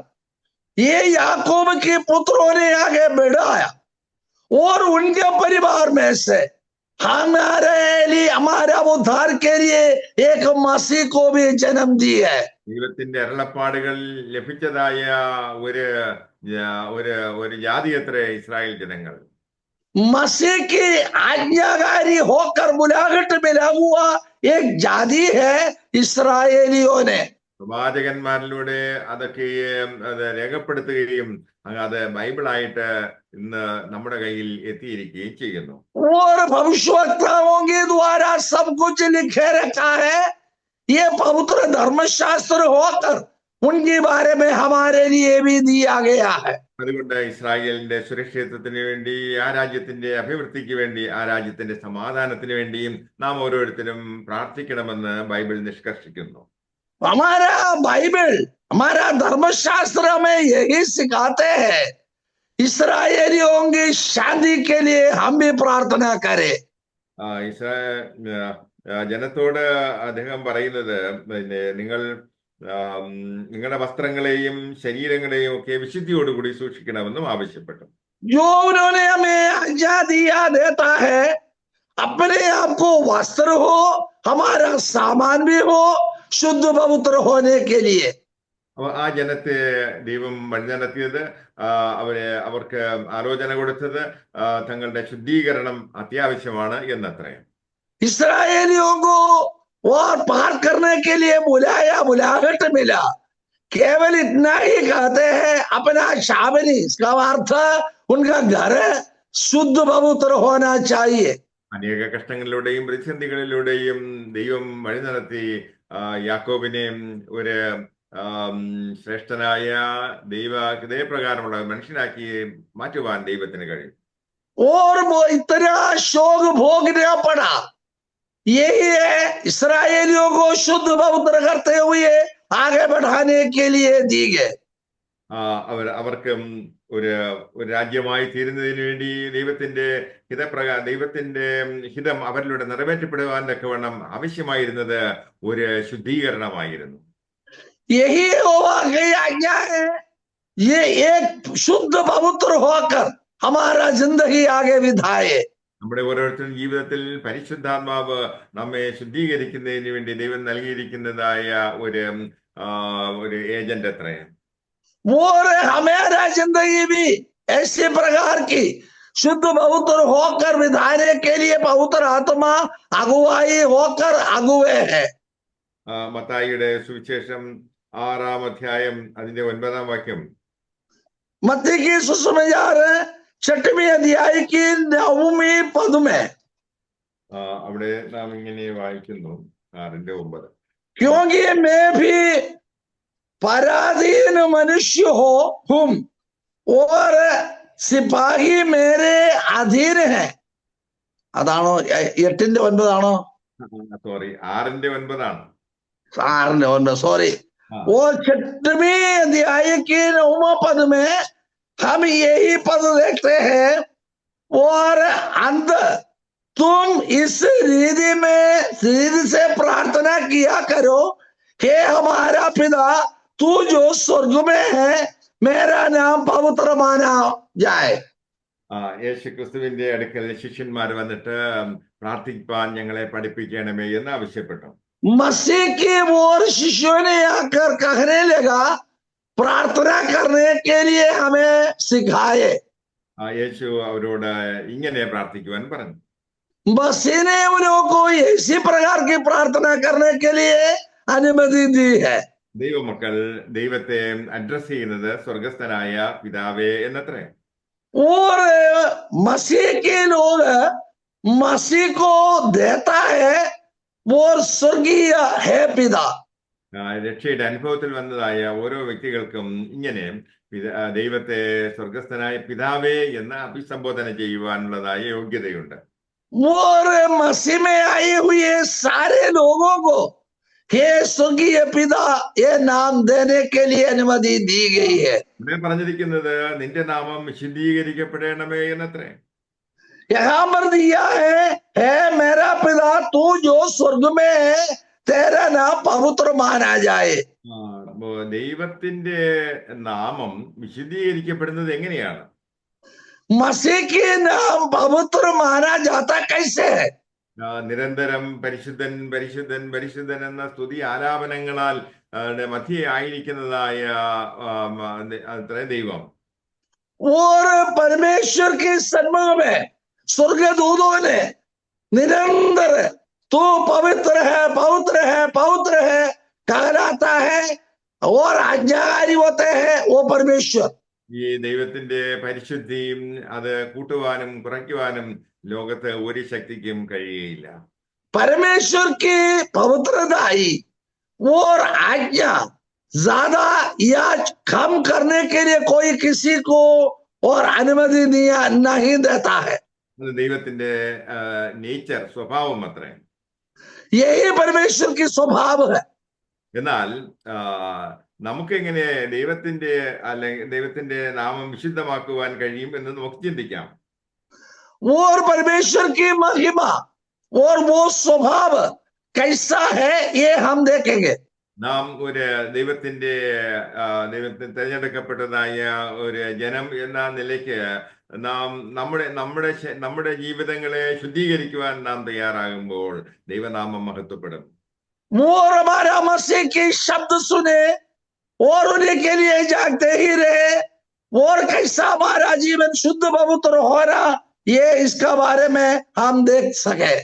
[SPEAKER 4] ये याकूब के पुत्रों ने आगे बढ़ाया और उनके परिवार में से हमारे लिए हमारा उद्धार के लिए एक मसीह को भी जन्म दी है.
[SPEAKER 3] ദൈവത്തിന്റെ അരുളപ്പാടുകൾ ലഭിച്ചതായ ഒരു ഒരു ജാതി അത്ര ഇസ്രായേൽ ജനങ്ങൾ.
[SPEAKER 4] मसीह की आज्ञाकारी होकर बुलाहट मिला हुआ एक जाति है इस्राएलियों ने.
[SPEAKER 3] പ്രവാചകന്മാരിലൂടെ അതൊക്കെ അത് രേഖപ്പെടുത്തുകയും അത് ബൈബിളായിട്ട് ഇന്ന് നമ്മുടെ കയ്യിൽ എത്തിയിരിക്കുകയും ചെയ്യുന്നു.
[SPEAKER 4] और भविष्यवक्ताओं के द्वारा सब कुछ लिखे रखा है. ये पवित्र धर्मशास्त्र होकर उनके बारे में हमारे लिए भी दिया गया है.
[SPEAKER 3] അതുകൊണ്ട് ഇസ്രായേലിന്റെ സുരക്ഷിതത്വത്തിന് വേണ്ടി, ആ രാജ്യത്തിന്റെ അഭിവൃദ്ധിക്ക് വേണ്ടി, ആ രാജ്യത്തിന്റെ സമാധാനത്തിന് വേണ്ടിയും നാം ഓരോരുത്തരും പ്രാർത്ഥിക്കണമെന്ന് ബൈബിൾ നിഷ്കർഷിക്കുന്നു.
[SPEAKER 4] हमारा बाइबल, हमारा धर्मशास्त्र हमें यही सिखाते हैं. इस्राएलियों की शांति के लिए हम भी प्रार्थना करें.
[SPEAKER 3] ജനത്തോട് അദ്ദേഹം പറയുന്നത് നിങ്ങൾ നിങ്ങളുടെ വസ്ത്രങ്ങളെയും ശരീരങ്ങളെയും ഒക്കെ വിശുദ്ധിയോടുകൂടി സൂക്ഷിക്കണമെന്നും ആവശ്യപ്പെട്ടു.
[SPEAKER 4] जो उन्होंने हमें आजादिया देता है, अपने आप को वस्त्र हो, हमारा सामान भी हो, शुद्ध पवित्र होने के लिए.
[SPEAKER 3] ആ ജനത്തെ ദൈവം വഴി നടത്തിയത്, അവർക്ക് ആലോചന കൊടുത്തത് തങ്ങളുടെ ശുദ്ധീകരണം അത്യാവശ്യമാണ് എന്നത്രേ.
[SPEAKER 4] इस्राएलियों को और पार करने के लिए बुलाया, बुलाहट मिला. केवल इतना ही कहते हैं अपना शाबनी, इसका अर्थ उनका घर शुद्ध पवित्र होना चाहिए.
[SPEAKER 3] അനേക കഷ്ടങ്ങളിലൂടെയും പ്രതിസന്ധികളിലൂടെയും ദൈവം വഴി നടത്തി യാക്കോബിനെ ഒരു ശ്രേഷ്ഠനായ ദൈവപ്രകാരമുള്ള മനുഷ്യനാക്കി മാറ്റുവാൻ ദൈവത്തിന് കഴിയും.
[SPEAKER 4] और वो इतना शोक भोगना पड़ा. यही है इस्राएलियों को शुद्ध पवित्र करते हुए आगे बढ़ाने के लिए दी गए.
[SPEAKER 3] അവർക്കും ഒരു രാജ്യമായി തീരുന്നതിന് വേണ്ടി ദൈവത്തിന്റെ ഹിതം അവരിലൂടെ നിറവേറ്റപ്പെടുവാൻ തക്കവണ്ണം ആവശ്യമായിരുന്നത് ഒരു ശുദ്ധീകരണമായിരുന്നു.
[SPEAKER 4] यही होगा की आज्ञा है. ये एक शुद्ध पवित्र होकर हमारा जिंदगी आगे विधाए.
[SPEAKER 3] നമ്മുടെ ഓരോരുത്തരും ജീവിതത്തിൽ പരിശുദ്ധാത്മാവ് നമ്മെ ശുദ്ധീകരിക്കുന്നതിന് വേണ്ടി ദൈവം നൽകിയിരിക്കുന്നതായ ഒരു ഏജന്റ് അത്രേ.
[SPEAKER 4] और हमारा जिंदगी भी ऐसे प्रकार की शुद्ध पवित्र होकर विधाने के लिए पवित्र आत्मा अगुवाई होकर अगुवे है.
[SPEAKER 3] മത്തായിയുടെ സുവിശേഷം 6-ാം അധ്യായം അതിന്റെ 9-ാം വാക്യം.
[SPEAKER 4] मत्ती की सुसमाचार 6वीं अध्याय की 9वीं पद में
[SPEAKER 3] അവിടെ നാം ഇങ്ങനെ വായിക്കുന്നു 6:9.
[SPEAKER 4] क्योंकि मैं भी पराधीन मनुष्य हूं और सिपाही मेरे अधीन है. അതാണോ 8ന്റെ 9 ആണോ?
[SPEAKER 3] Sorry, 6:9
[SPEAKER 4] 6:9 sorry. वो 6वीं अध्याय के 9वां पद में हम यही पद देखते हैं. और अंत तुम इस रीति से प्रार्थना किया करो, हे हमारा पिता तू जो स्वर्ग में है, मेरा नाम पवित्र माना जाए.
[SPEAKER 3] യേശു ക്രിസ്തുവിന്റെ അടുക്കൽ ശിഷ്യന്മാർ വന്നിട്ട് പ്രാർത്ഥിപ്പാൻ ഞങ്ങളെ പഠിപ്പിക്കണമേ എന്ന് ആവശ്യപ്പെട്ടു.
[SPEAKER 4] मसीह की और शिष्यों ने आकर कहने लगा प्रार्थना करने के लिए हमें सिखाए.
[SPEAKER 3] യേശു അവരോട് ഇങ്ങനെ പ്രാർത്ഥിക്കുവാൻ പറഞ്ഞു.
[SPEAKER 4] मसीह ने उन लोगों को इसी प्रकार की प्रार्थना करने के लिए अनुमति दी है.
[SPEAKER 3] ദൈവമക്കൾ ദൈവത്തെ അഡ്രസ് ചെയ്യുന്നത് സ്വർഗസ്ഥനായ പിതാവേ എന്നത്രേ.
[SPEAKER 4] और मसीह के लोग मसीह को देता है वो स्वर्गीय है पिता.
[SPEAKER 3] രക്ഷയുടെ അനുഭവത്തിൽ വന്നതായ ഓരോ വ്യക്തികൾക്കും ഇങ്ങനെ ദൈവത്തെ സ്വർഗസ്ഥനായ പിതാവേ എന്ന് അഭിസംബോധന ചെയ്യുവാനുള്ളതായ യോഗ്യതയുണ്ട്.
[SPEAKER 4] और मसीह में आए हुए सारे लोगों को हे स्वर्गीय पिता ये नाम देने के लिए अनुमति दी गई है।
[SPEAKER 3] ഇവിടെ പറഞ്ഞിരിക്കുന്നത് നിന്റെ നാമം വിശുദ്ധീകരിക്കപ്പെടണമേ എന്നത്രേ.
[SPEAKER 4] यहाँ पर दिया है मेरा पिता तू जो स्वर्ग में है तेरा नाम पवित्र माना जाए।
[SPEAKER 3] അപ്പോ ദൈവത്തിന്റെ നാമം വിശുദ്ധീകരിക്കപ്പെടുന്നത് എങ്ങനെയാണ്?
[SPEAKER 4] मसीह के नाम पवित्र माना जाता कैसे है?
[SPEAKER 3] നിരന്തരം പരിശുദ്ധൻ പരിശുദ്ധൻ പരിശുദ്ധൻ എന്ന സ്തുതി ആലാപനങ്ങളാൽ മധ്യേ ആയിരിക്കുന്നതായ അത്രേ ദൈവം.
[SPEAKER 4] और परमेश्वर के सन्मुख में स्वर्गदूतों ने निरंतर तू पवित्र है पवित्र है पवित्र है कहलाता है और आज्ञाकारी होते हैं वो परमेश्वर।
[SPEAKER 3] ഈ ദൈവത്തിന്റെ പരിശുദ്ധിയും അത് കൂട്ടുവാനും കുറയ്ക്കുവാനും ലോകത്ത് ഒരു ശക്തിക്കും കഴിയുകയില്ല.
[SPEAKER 4] परमेश्वर की पवित्रताई और आज्ञा ज्यादा या कम करने के लिए कोई किसी को और अनुमति नहीं देता है।
[SPEAKER 3] അത് ദൈവത്തിന്റെ നേച്ചർ സ്വഭാവം അത്രേ.
[SPEAKER 4] यही परमेश्वर की स्वभाव है।
[SPEAKER 3] എന്നാൽ നമുക്കെങ്ങനെ ദൈവത്തിന്റെ നാമം വിശുദ്ധമാക്കുവാൻ കഴിയും എന്ന് നമുക്ക് ചിന്തിക്കാം.
[SPEAKER 4] और परमेश्वर की महिमा और वो स्वभाव कैसा है ये हम देखेंगे।
[SPEAKER 3] നാം ഒരു ദൈവത്തിന് തിരഞ്ഞെടുക്കപ്പെട്ടതായ ഒരു ജനം എന്ന നിലയ്ക്ക് നാം നമ്മുടെ ജീവിതങ്ങളെ ശുദ്ധീകരിക്കുവാൻ നാം തയ്യാറാകുമ്പോൾ ദൈവനാമം മഹത്വപ്പെടും.
[SPEAKER 4] और हमारा मसीह के शब्द सुने और उन्हीं के लिए जागते ही रहे और कैसा हमारा जीवन शुद्ध पवित्र हो रहा ये इसका बारे में हम देख सके।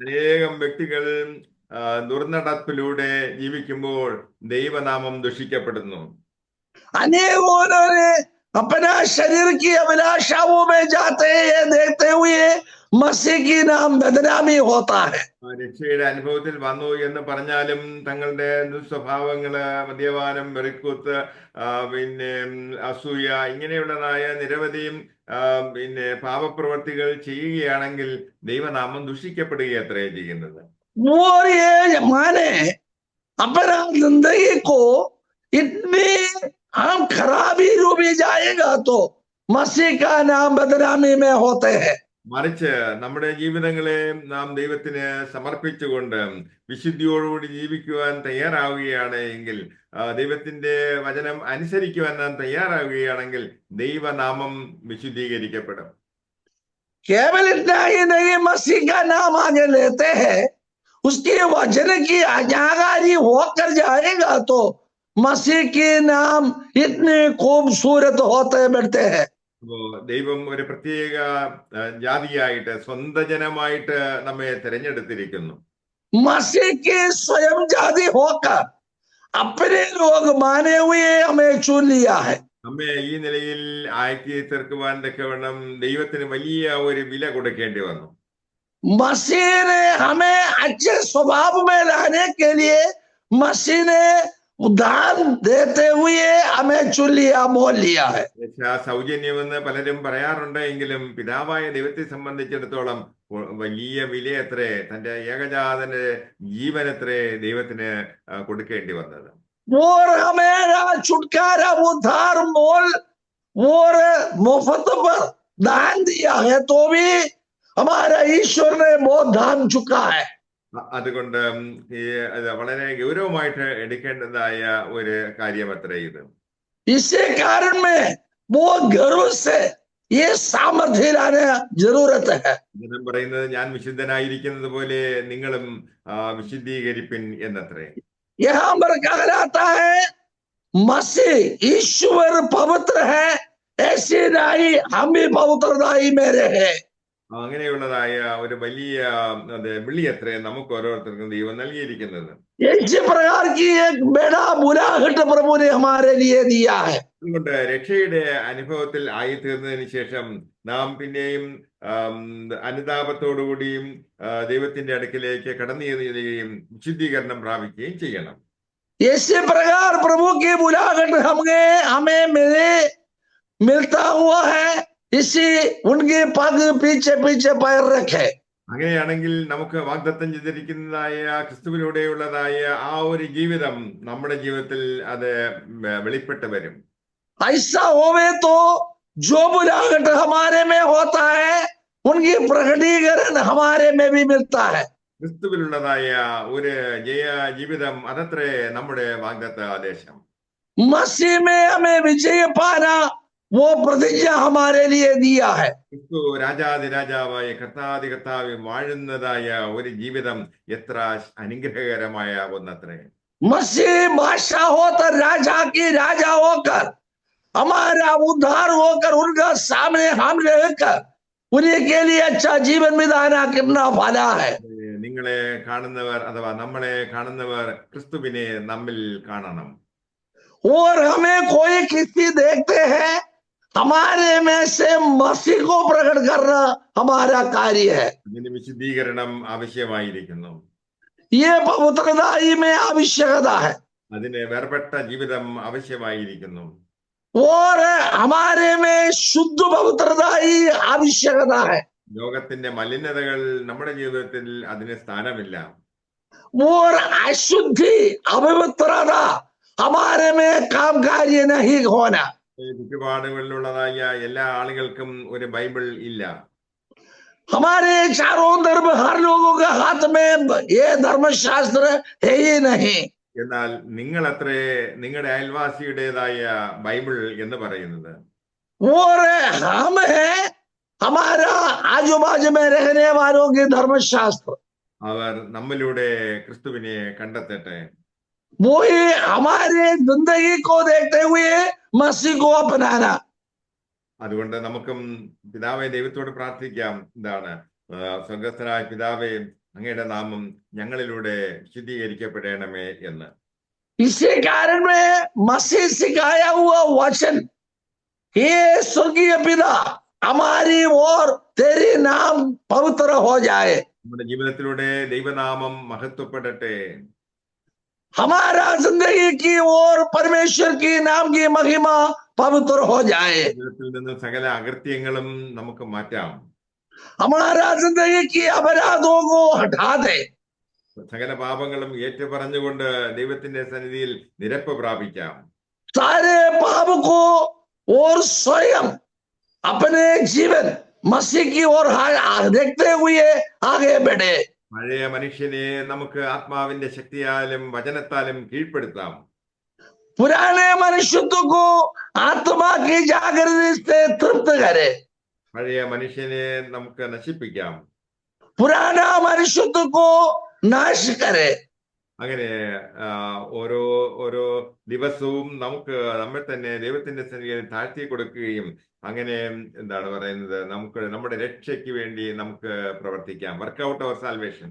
[SPEAKER 3] അനേകം വ്യക്തികൾ ദുർനടപ്പിലൂടെ ജീവിക്കുമ്പോൾ ദൈവനാമം ദുഷിക്കപ്പെടുന്നു.
[SPEAKER 4] अनेकों ने अपना शरीर की अभिलाषाओं में जाते हैं ये देखते हुए मसीह की नाम बदनामी होता है।
[SPEAKER 3] രക്ഷയുടെ അനുഭവത്തിൽ വന്നു എന്ന് പറഞ്ഞാലും തങ്ങളുടെ ദുസ്വഭാവങ്ങള്, മദ്യപാനം, വെറിക്കൂത്ത്, പിന്നെ അസൂയ, ഇങ്ങനെയുള്ളതായ നിരവധി പിന്നെ പാപപ്രവർത്തികൾ ചെയ്യുകയാണെങ്കിൽ ദൈവനാമം ദുഷിക്കപ്പെടുകയത്രേ ചെയ്യുന്നത്.
[SPEAKER 4] और ये माने अपना जिंदगी को इतनी हम खराबी डूबी जाएगा तो मसीह का नाम बदनामी में होते हैं।
[SPEAKER 3] മറിച്ച് നമ്മുടെ ജീവിതങ്ങളെ നാം ദൈവത്തിന് സമർപ്പിച്ചുകൊണ്ട് വിശുദ്ധിയോടുകൂടി ജീവിക്കുവാൻ തയ്യാറാവുകയാണ് എങ്കിൽ, ദൈവത്തിന്റെ വചനം അനുസരിക്കുവാൻ നാം തയ്യാറാവുകയാണെങ്കിൽ ദൈവനാമം വിശുദ്ധീകരിക്കപ്പെടും.
[SPEAKER 4] केवल इतना ही नहीं, मसीह का नाम आगे लेते हैं, उसके वचन की आज्ञाकारी होकर जाएगा तो मसीह के नाम इतने खूबसूरत होते बढ़ते हैं।
[SPEAKER 3] അപ്പോ ദൈവം ഒരു പ്രത്യേക ജാതിയായിട്ട്, സ്വന്തം ജനമായിട്ട് നമ്മെ തിരഞ്ഞെടുത്തിരിക്കുന്നു.
[SPEAKER 4] मसीह के स्वयं जाति होकर अपने लोग माने हुए हमें चुन लिया है।
[SPEAKER 3] നമ്മെ ഈ നിലയിൽ ആക്കി തീർക്കുവാൻ തക്കവണ്ണം ദൈവത്തിന് വലിയ ഒരു വില കൊടുക്കേണ്ടി വന്നു.
[SPEAKER 4] मसीह ने हमें अच्छे स्वभाव में लाने के लिए मसीह ने उदान देते हुए हमें चुन लिया, मोल लिया है।
[SPEAKER 3] സൗജന്യമെന്ന് പലരും പറയാറുണ്ട് എങ്കിലും പിതാവായ ദൈവത്തെ സംബന്ധിച്ചിടത്തോളം വലിയ വിലയത്രേ, തന്റെ ഏകജാതന്റെ ജീവനത്രേ ദൈവത്തിന് കൊടുക്കേണ്ടി വന്നത്.
[SPEAKER 4] और हमेरा छुटकारा उद्धार मोल और मुफ्त पर दान दिया है तो भी हमारा ईश्वर ने बहुत दान चुका है।
[SPEAKER 3] അതുകൊണ്ട് വളരെ ഗൗരവമായിട്ട് എടുക്കേണ്ടതായ ഒരു കാര്യമത്രേ ഇത്.
[SPEAKER 4] इसी कारण में वो गर्व से ये सामर्थ्य लाने जरूरत है।
[SPEAKER 3] ജനം പറയുന്നത് ഞാൻ വിശുദ്ധനായിരിക്കുന്നത് പോലെ നിങ്ങളും വിശുദ്ധീകരിപ്പിൻ എന്നത്രേ.
[SPEAKER 4] यहाँ पर कहा जाता है मसीह ईश्वर पवित्र है, ऐसी नाई हम भी पवित्रताई मेरे है।
[SPEAKER 3] അങ്ങനെയുള്ളതായ ഒരു വലിയ വിളിയത്രേ നമുക്ക് ഓരോരുത്തർക്കും ദൈവം നൽകിയിരിക്കുന്നത്.
[SPEAKER 4] इसी प्रकार की एक बड़ा बुलाहट प्रभु ने हमारे लिए दिया है।
[SPEAKER 3] അതുകൊണ്ട് രക്ഷയുടെ അനുഭവത്തിൽ ആയിത്തീർന്നതിന് ശേഷം നാം പിന്നെയും അനുതാപത്തോടുകൂടിയും ദൈവത്തിന്റെ അടുക്കിലേക്ക് കടന്നു ചെല്ലുകയും വിശുദ്ധീകരണം പ്രാപിക്കുകയും ചെയ്യണം.
[SPEAKER 4] इसी प्रकार प्रभु की बुलाहट हमें मिलता हुआ है, इसी उनके पग पीछे पीछे पैर रखे.
[SPEAKER 3] അങ്ങനെയാണെങ്കിൽ നമുക്ക് വാഗ്ദത്തം ചെയ്തിരിക്കുന്നതായ ക്രിസ്തുവിലൂടെയുള്ളതായ ആ ഒരു ജീവിതം നമ്മുടെ ജീവിതത്തിൽ അത് വെളിപ്പെട്ട് വരും.
[SPEAKER 4] ऐसा होवे तो जो बुलाहट हमारे में होता है उनकी प्रकटीकरण हमारे में भी मिलता है.
[SPEAKER 3] ക്രിസ്തുവിലുള്ളതായ ഒരു ജയ ജീവിതം അതത്രേ നമ്മുടെ വാഗ്ദത്ത ആദേശം.
[SPEAKER 4] मसीह में हमें विजय पाना वो प्रतिज्ञा हमारे लिए दिया है.
[SPEAKER 3] ക്രിസ്തു രാജാതിരാജാവായ കർത്താതി കർത്താവ് വാഴുന്നതായ ഒരു ജീവിതം എത്ര അനുഗ്രഹകരമായ ഒന്നത്രേ.
[SPEAKER 4] मसीह बादशाह होकर राजा की राजा होकर हमारा उद्धार होकर उनका सामने हम रहकर उन्हीं के लिए अच्छा जीवन बिताना कितना भला है.
[SPEAKER 3] നിങ്ങളെ കാണുന്നവർ അഥവാ നമ്മളെ കാണുന്നവർ ക്രിസ്തുവിനെ നമ്മിൽ കാണണം.
[SPEAKER 4] और हमें कोई किसी देखते हैं हमारे में से मसीह को प्रकट करना हमारा कार्य है.
[SPEAKER 3] അതിന് വിശുദ്ധീകരണം ആവശ്യമായിരിക്കുന്നു.
[SPEAKER 4] ये पवित्रताई में आवश्यकता है.
[SPEAKER 3] അതിന് വേർപെട്ട ജീവിതം ആവശ്യമായിരിക്കുന്നു.
[SPEAKER 4] और हमारे में शुद्ध पवित्रताई आवश्यकता है.
[SPEAKER 3] ലോകത്തിന്റെ മലിനതകൾ നമ്മുടെ ജീവിതത്തിൽ അതിന് സ്ഥാനമില്ല.
[SPEAKER 4] और अशुद्धि अपवित्रता हमारे में काम कार्य नहीं होना.
[SPEAKER 3] ചുറ്റുപാടുകളിലുള്ളതായ എല്ലാ ആളുകൾക്കും ഒരു ബൈബിൾ ഇല്ല.
[SPEAKER 4] हमारे चारों तरफ हर लोगों के हाथ में ये धर्मशास्त्र है ही नहीं.
[SPEAKER 3] എന്നാൽ നിങ്ങളത്രേ നിങ്ങളുടെ അയൽവാസിയുടേതായ ബൈബിൾ എന്ന് പറയുന്നത്.
[SPEAKER 4] और हम है हमारा आजू बाजू में रहने वालों के धर्मशास्त्र.
[SPEAKER 3] അവർ നമ്മിലൂടെ ക്രിസ്തുവിനെ കണ്ടെത്തട്ടെ.
[SPEAKER 4] वही हमारे जिंदगी को देखते हुए मसीह को अपनाना.
[SPEAKER 3] അതുകൊണ്ട് നമുക്കും പിതാവെ ദൈവത്തോട് പ്രാർത്ഥിക്കാം. എന്താണ്? സ്വർഗസ്ഥനായ പിതാവേ, അങ്ങയുടെ നാമം ഞങ്ങളിലൂടെ വിശുദ്ധീകരിക്കപ്പെടണമേ എന്ന്.
[SPEAKER 4] इसी कारण में मसीह सिखाया हुआ वचन, हे स्वर्गीय पिता हमारी और तेरी नाम पवित्र हो जाए.
[SPEAKER 3] നമ്മുടെ ജീവിതത്തിലൂടെ ദൈവനാമം മഹത്വപ്പെടട്ടെ.
[SPEAKER 4] हमारा जिंदगी की और परमेश्वर की नाम की महिमा पवित्र हो जाए.
[SPEAKER 3] ജീവിതത്തിൽ നിന്ന് സകല അകൃത്യങ്ങളും നമുക്ക് മാറ്റാം.
[SPEAKER 4] हमारा जिंदगी की अपराधों को हटा दे.
[SPEAKER 3] സകല പാപങ്ങളും ഏറ്റുപറഞ്ഞുകൊണ്ട് ദൈവത്തിന്റെ സന്നിധിയിൽ നിരപ്പ് പ്രാപിക്കാം.
[SPEAKER 4] सारे पाप को और स्वयं अपने जीवन मसीह की ओर देखते हुए आगे बढ़े.
[SPEAKER 3] പഴയ മനുഷ്യനെ നമുക്ക് ആത്മാവിന്റെ ശക്തിയാലും വചനത്താലും കീഴ്പ്പെടുത്താം.
[SPEAKER 4] पुराने मनुष्यत्व को आत्मा की जागृति से तृप्त करे.
[SPEAKER 3] പഴയ മനുഷ്യനെ നമുക്ക് നശിപ്പിക്കാം.
[SPEAKER 4] पुराना मनुष्यत्व को नाश करे.
[SPEAKER 3] അങ്ങനെ ഓരോ ഓരോ ദിവസവും നമുക്ക് നമ്മെ തന്നെ ദൈവത്തിന്റെ സന്നിധിയിൽ താഴ്ത്തി കൊടുക്കുകയും അങ്ങനെ എന്താണ് പറയുന്നത്, നമുക്ക് നമ്മുടെ രക്ഷയ്ക്ക് വേണ്ടി നമുക്ക് പ്രവർത്തിക്കാം. Work out our salvation.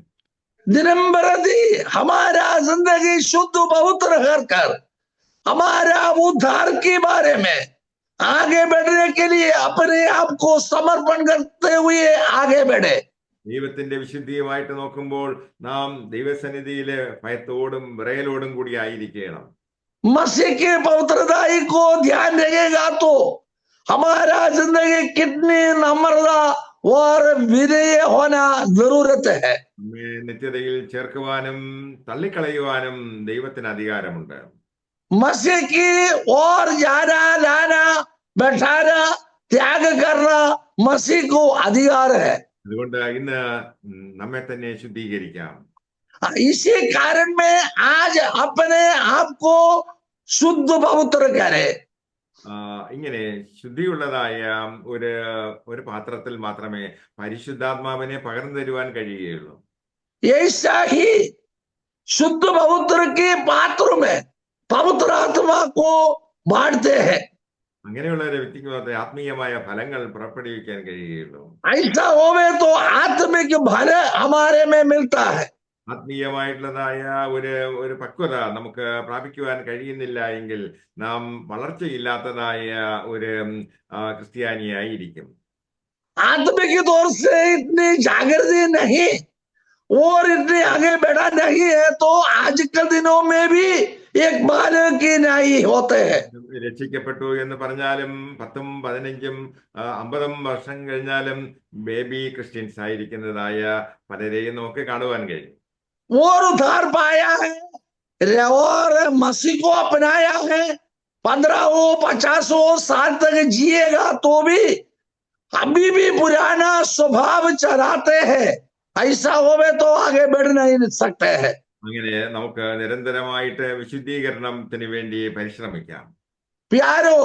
[SPEAKER 4] दिन प्रति हमारा जिंदगी शुद्ध पवित्र कर हमारा उद्धार के बारे में आगे बढ़ने के लिए अपने आप को समर्पण करते हुए आगे बढ़े.
[SPEAKER 3] ദൈവത്തിന്റെ വിശുദ്ധിയുമായിട്ട് നോക്കുമ്പോൾ നാം ദൈവസന്നിധിയിലെ ഭയത്തോടും വിറയലോടും കൂടി ആയിരിക്കണം.
[SPEAKER 4] मसीह की पवित्रताई को ध्यान रखेगा तो हमारा जिंदगी कितनी नम्रता और विनय होना जरूरत है.
[SPEAKER 3] നമ്മെ നിത്യതയിൽ ചേർക്കുവാനും തള്ളിക്കളയുവാനും ദൈവത്തിന് അധികാരമുണ്ട്.
[SPEAKER 4] मसीह की और जाना लाना बैठाना त्याग करना मसीह को अधिकार है.
[SPEAKER 3] അതുകൊണ്ട് ഇന്ന് നമ്മെ തന്നെ ശുദ്ധീകരിക്കാം.
[SPEAKER 4] इसी कारण में आज अपने आप को शुद्ध पवित्र करे.
[SPEAKER 3] ഇങ്ങനെ ശുദ്ധിയുള്ളതായ ഒരു പാത്രത്തിൽ മാത്രമേ പരിശുദ്ധാത്മാവിനെ പകർന്നു തരുവാൻ കഴിയുകയുള്ളൂ.
[SPEAKER 4] ऐसा ही शुद्ध पवित्र के पात्र में पवित्र आत्मा को बांटते हैं.
[SPEAKER 3] അങ്ങനെയുള്ള ഒരു വ്യക്തിക്ക് മാത്രമേ ആത്മീയമായ ഫലങ്ങൾ പുറപ്പെടുവിക്കാൻ കഴിയുകയുള്ളൂ.
[SPEAKER 4] ऐसा होवे तो आत्मिक फल हमारे में मिलता है.
[SPEAKER 3] ആത്മീയമായിട്ടുള്ളതായ ഒരു പക്വത നമുക്ക് പ്രാപിക്കുവാൻ കഴിയുന്നില്ല എങ്കിൽ നാം വളർച്ചയില്ലാത്തതായ ഒരു ക്രിസ്ത്യാനിയായിരിക്കും.
[SPEAKER 4] आत्मिक तौर से इतनी जागृति नहीं और इतने आगे बढ़ा नहीं है तो आजकल दिनों में भी एक बालक की नाई होते हैं।
[SPEAKER 3] രക്ഷിക്കപ്പെട്ടു എന്ന് പറഞ്ഞാലും 10ഉം 15ഉം 50ഉം വർഷം കഴിഞ്ഞാലും ബേബി ക്രിസ്ത്യൻസ് ആയിരിക്കുന്നതായ പലരെയും നമുക്ക് കാണുവാൻ കഴിയും.
[SPEAKER 4] और उद्धार पाया है और मसीह को अपनाया है, 15-50 साल तक जिएगा तो भी अभी भी पुराना स्वभाव चलाते हैं। ऐसा होवे तो आगे बढ़ नहीं सकते हैं।
[SPEAKER 3] അങ്ങനെ നമുക്ക് നിരന്തരമായിട്ട് വിശുദ്ധീകരണത്തിന് വേണ്ടി പരിശ്രമിക്കാം.
[SPEAKER 4] प्यारो,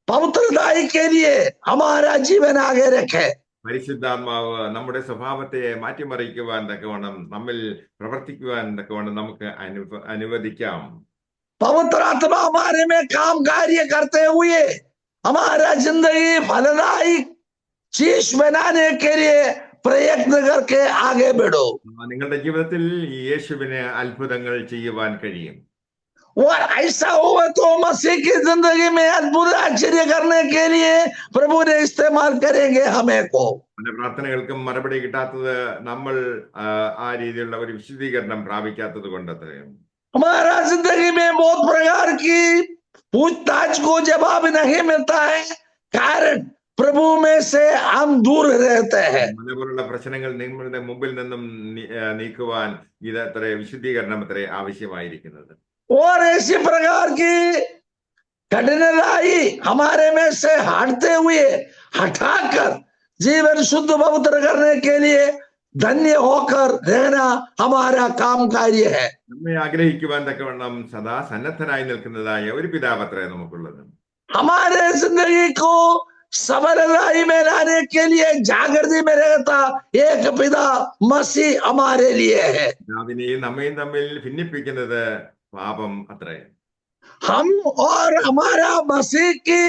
[SPEAKER 4] पवित्रताई के लिए हमारा जीवन आगे रखे।
[SPEAKER 3] പരിശുദ്ധാത്മാവ് നമ്മുടെ സ്വഭാവത്തെ മാറ്റിമറിക്കുവാൻ തക്കവണ്ണം, നമ്മിൽ പ്രവർത്തിക്കുവാൻ തക്കവണ്ണം നമുക്ക് അനുവദിക്കാം.
[SPEAKER 4] पवित्र आत्मा हमारे में काम कार्य करते हुए हमारा जिंदगी फलदायी चीज बनाने के लिए प्रयत्न करके आगे बढ़ो।
[SPEAKER 3] നിങ്ങളുടെ ജീവിതത്തിൽ ഈ യേശുവിന് അത്ഭുതങ്ങൾ ചെയ്യുവാൻ കഴിയും.
[SPEAKER 4] और ऐसा हुआ तो मसीह की जिंदगी में अद्भुत आश्चर्य करने के लिए प्रभु ने इस्तेमाल करेंगे हमें को।
[SPEAKER 3] നമ്മുടെ പ്രാർത്ഥനകൾക്കും മറുപടി കിട്ടാത്തത് നമ്മൾ ആ രീതിയിലുള്ള ഒരു വിശുദ്ധീകരണം പ്രാപിക്കാത്തത് കൊണ്ടത്രയും.
[SPEAKER 4] हमारा जिंदगी में बहुत प्रकार की पूछताछ को जवाब नहीं मिलता है, कारण प्रभु में से हम दूर रहते हैं।
[SPEAKER 3] അതുപോലുള്ള പ്രശ്നങ്ങൾ നിങ്ങളുടെ മുമ്പിൽ നിന്നും നീക്കുവാൻ ഇത് അത്ര വിശുദ്ധീകരണം അത്ര ആവശ്യമായിരിക്കുന്നത്.
[SPEAKER 4] और ऐसी प्रकार की कठिनाई हमारे में से हटते हुए हटाकर जीवन शुद्ध पवित्र करने के लिए धन्य होकर रहना हमारा काम कार्य है।
[SPEAKER 3] നമ്മെ ആഗ്രഹിക്കുവാൻ തക്കവണ്ണം സദാ സന്നദ്ധനായി നിൽക്കുന്നതായ ഒരു പിതാവത്രേ നമുക്കുള്ളത്.
[SPEAKER 4] हमारे जिंदगी को सबलताई में लाने के लिए जागृति में रहता एक पिता मसीह हमारे लिए है।
[SPEAKER 3] പിതാവിനെയും നമ്മയും തമ്മിൽ ഭിന്നിപ്പിക്കുന്നത് പാപം അത്രേ.
[SPEAKER 4] हम और हमारा मसीह के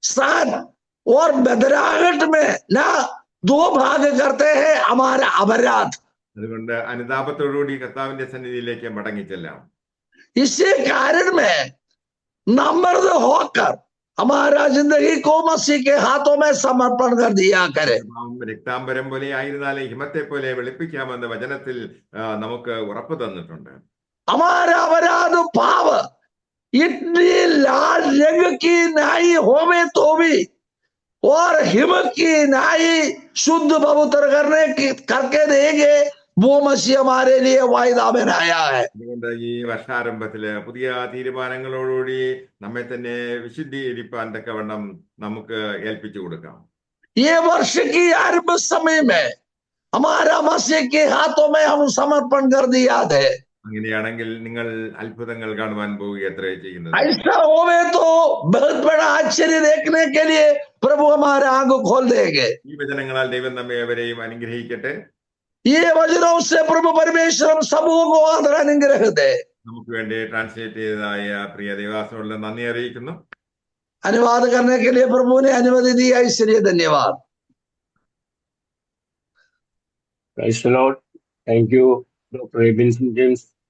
[SPEAKER 4] साथ और बदराहट में ना दो भाग करते हैं हमारा अपराध।
[SPEAKER 3] അതുകൊണ്ട് അനുതാപത്തോടുകൂടി കർത്താവിന്റെ സന്നിധിയിലേക്ക് മടങ്ങിച്ചെല്ലാം.
[SPEAKER 4] इसी कारण में नम्र होकर हमारा जिंदगी को मसीह के हाथों में समर्पण कर दिया करे।
[SPEAKER 3] രക്താംബരം പോലെ ആയിരുന്നാലും ഹിമത്തെ പോലെ വെളുപ്പിക്കാമെന്ന് വചനത്തിൽ നമുക്ക് ഉറപ്പ് തന്നിട്ടുണ്ട്.
[SPEAKER 4] हमारा अपराध पाप इतनी लाल रंग की नाई होवे तो भी और हिम की नाई शुद्ध पवित्र करके देंगे, वो मसीह हमारे लिए वायदा बनाया है।
[SPEAKER 3] അതുകൊണ്ട് ഈ വർഷാരംഭത്തില് പുതിയ തീരുമാനങ്ങളോടുകൂടി നമ്മെ തന്നെ വിശുദ്ധീകരിപ്പാൻ തക്കവണ്ണം നമുക്ക് ഏൽപ്പിച്ചു കൊടുക്കാം.
[SPEAKER 4] ये वर्ष की आरंभ समय में हमारा मसीह के हाथों में हम समर्पण कर दिया है।
[SPEAKER 3] അങ്ങനെയാണെങ്കിൽ നിങ്ങൾ അത്ഭുതങ്ങൾ കാണുവാൻ പോവുകയത്രേ ചെയ്യുന്നത്.
[SPEAKER 4] ऐसा होवे तो बहुत बड़ा आश्चर्य देखने के लिए प्रभु हमारा आंख खोल देंगे।
[SPEAKER 3] ഈ വചനങ്ങളാൽ ദൈവം നമ്മെ അവരെയും അനുഗ്രഹിക്കട്ടെ.
[SPEAKER 4] ये वचनों से प्रभु परमेश्वर हम सबों को आदर अनुग्रह दे।
[SPEAKER 3] നമുക്ക് വേണ്ടി ട്രാൻസ്ലേറ്റ് ചെയ്തതായ പ്രിയ ദേവാസിനോട് നന്ദി അറിയിക്കുന്നു.
[SPEAKER 4] अनुवाद करने के लिए प्रभु ने अनुमति दिया, इसलिए धन्यवाद।
[SPEAKER 5] Praise the Lord. Thank you, Dr. Robinson James.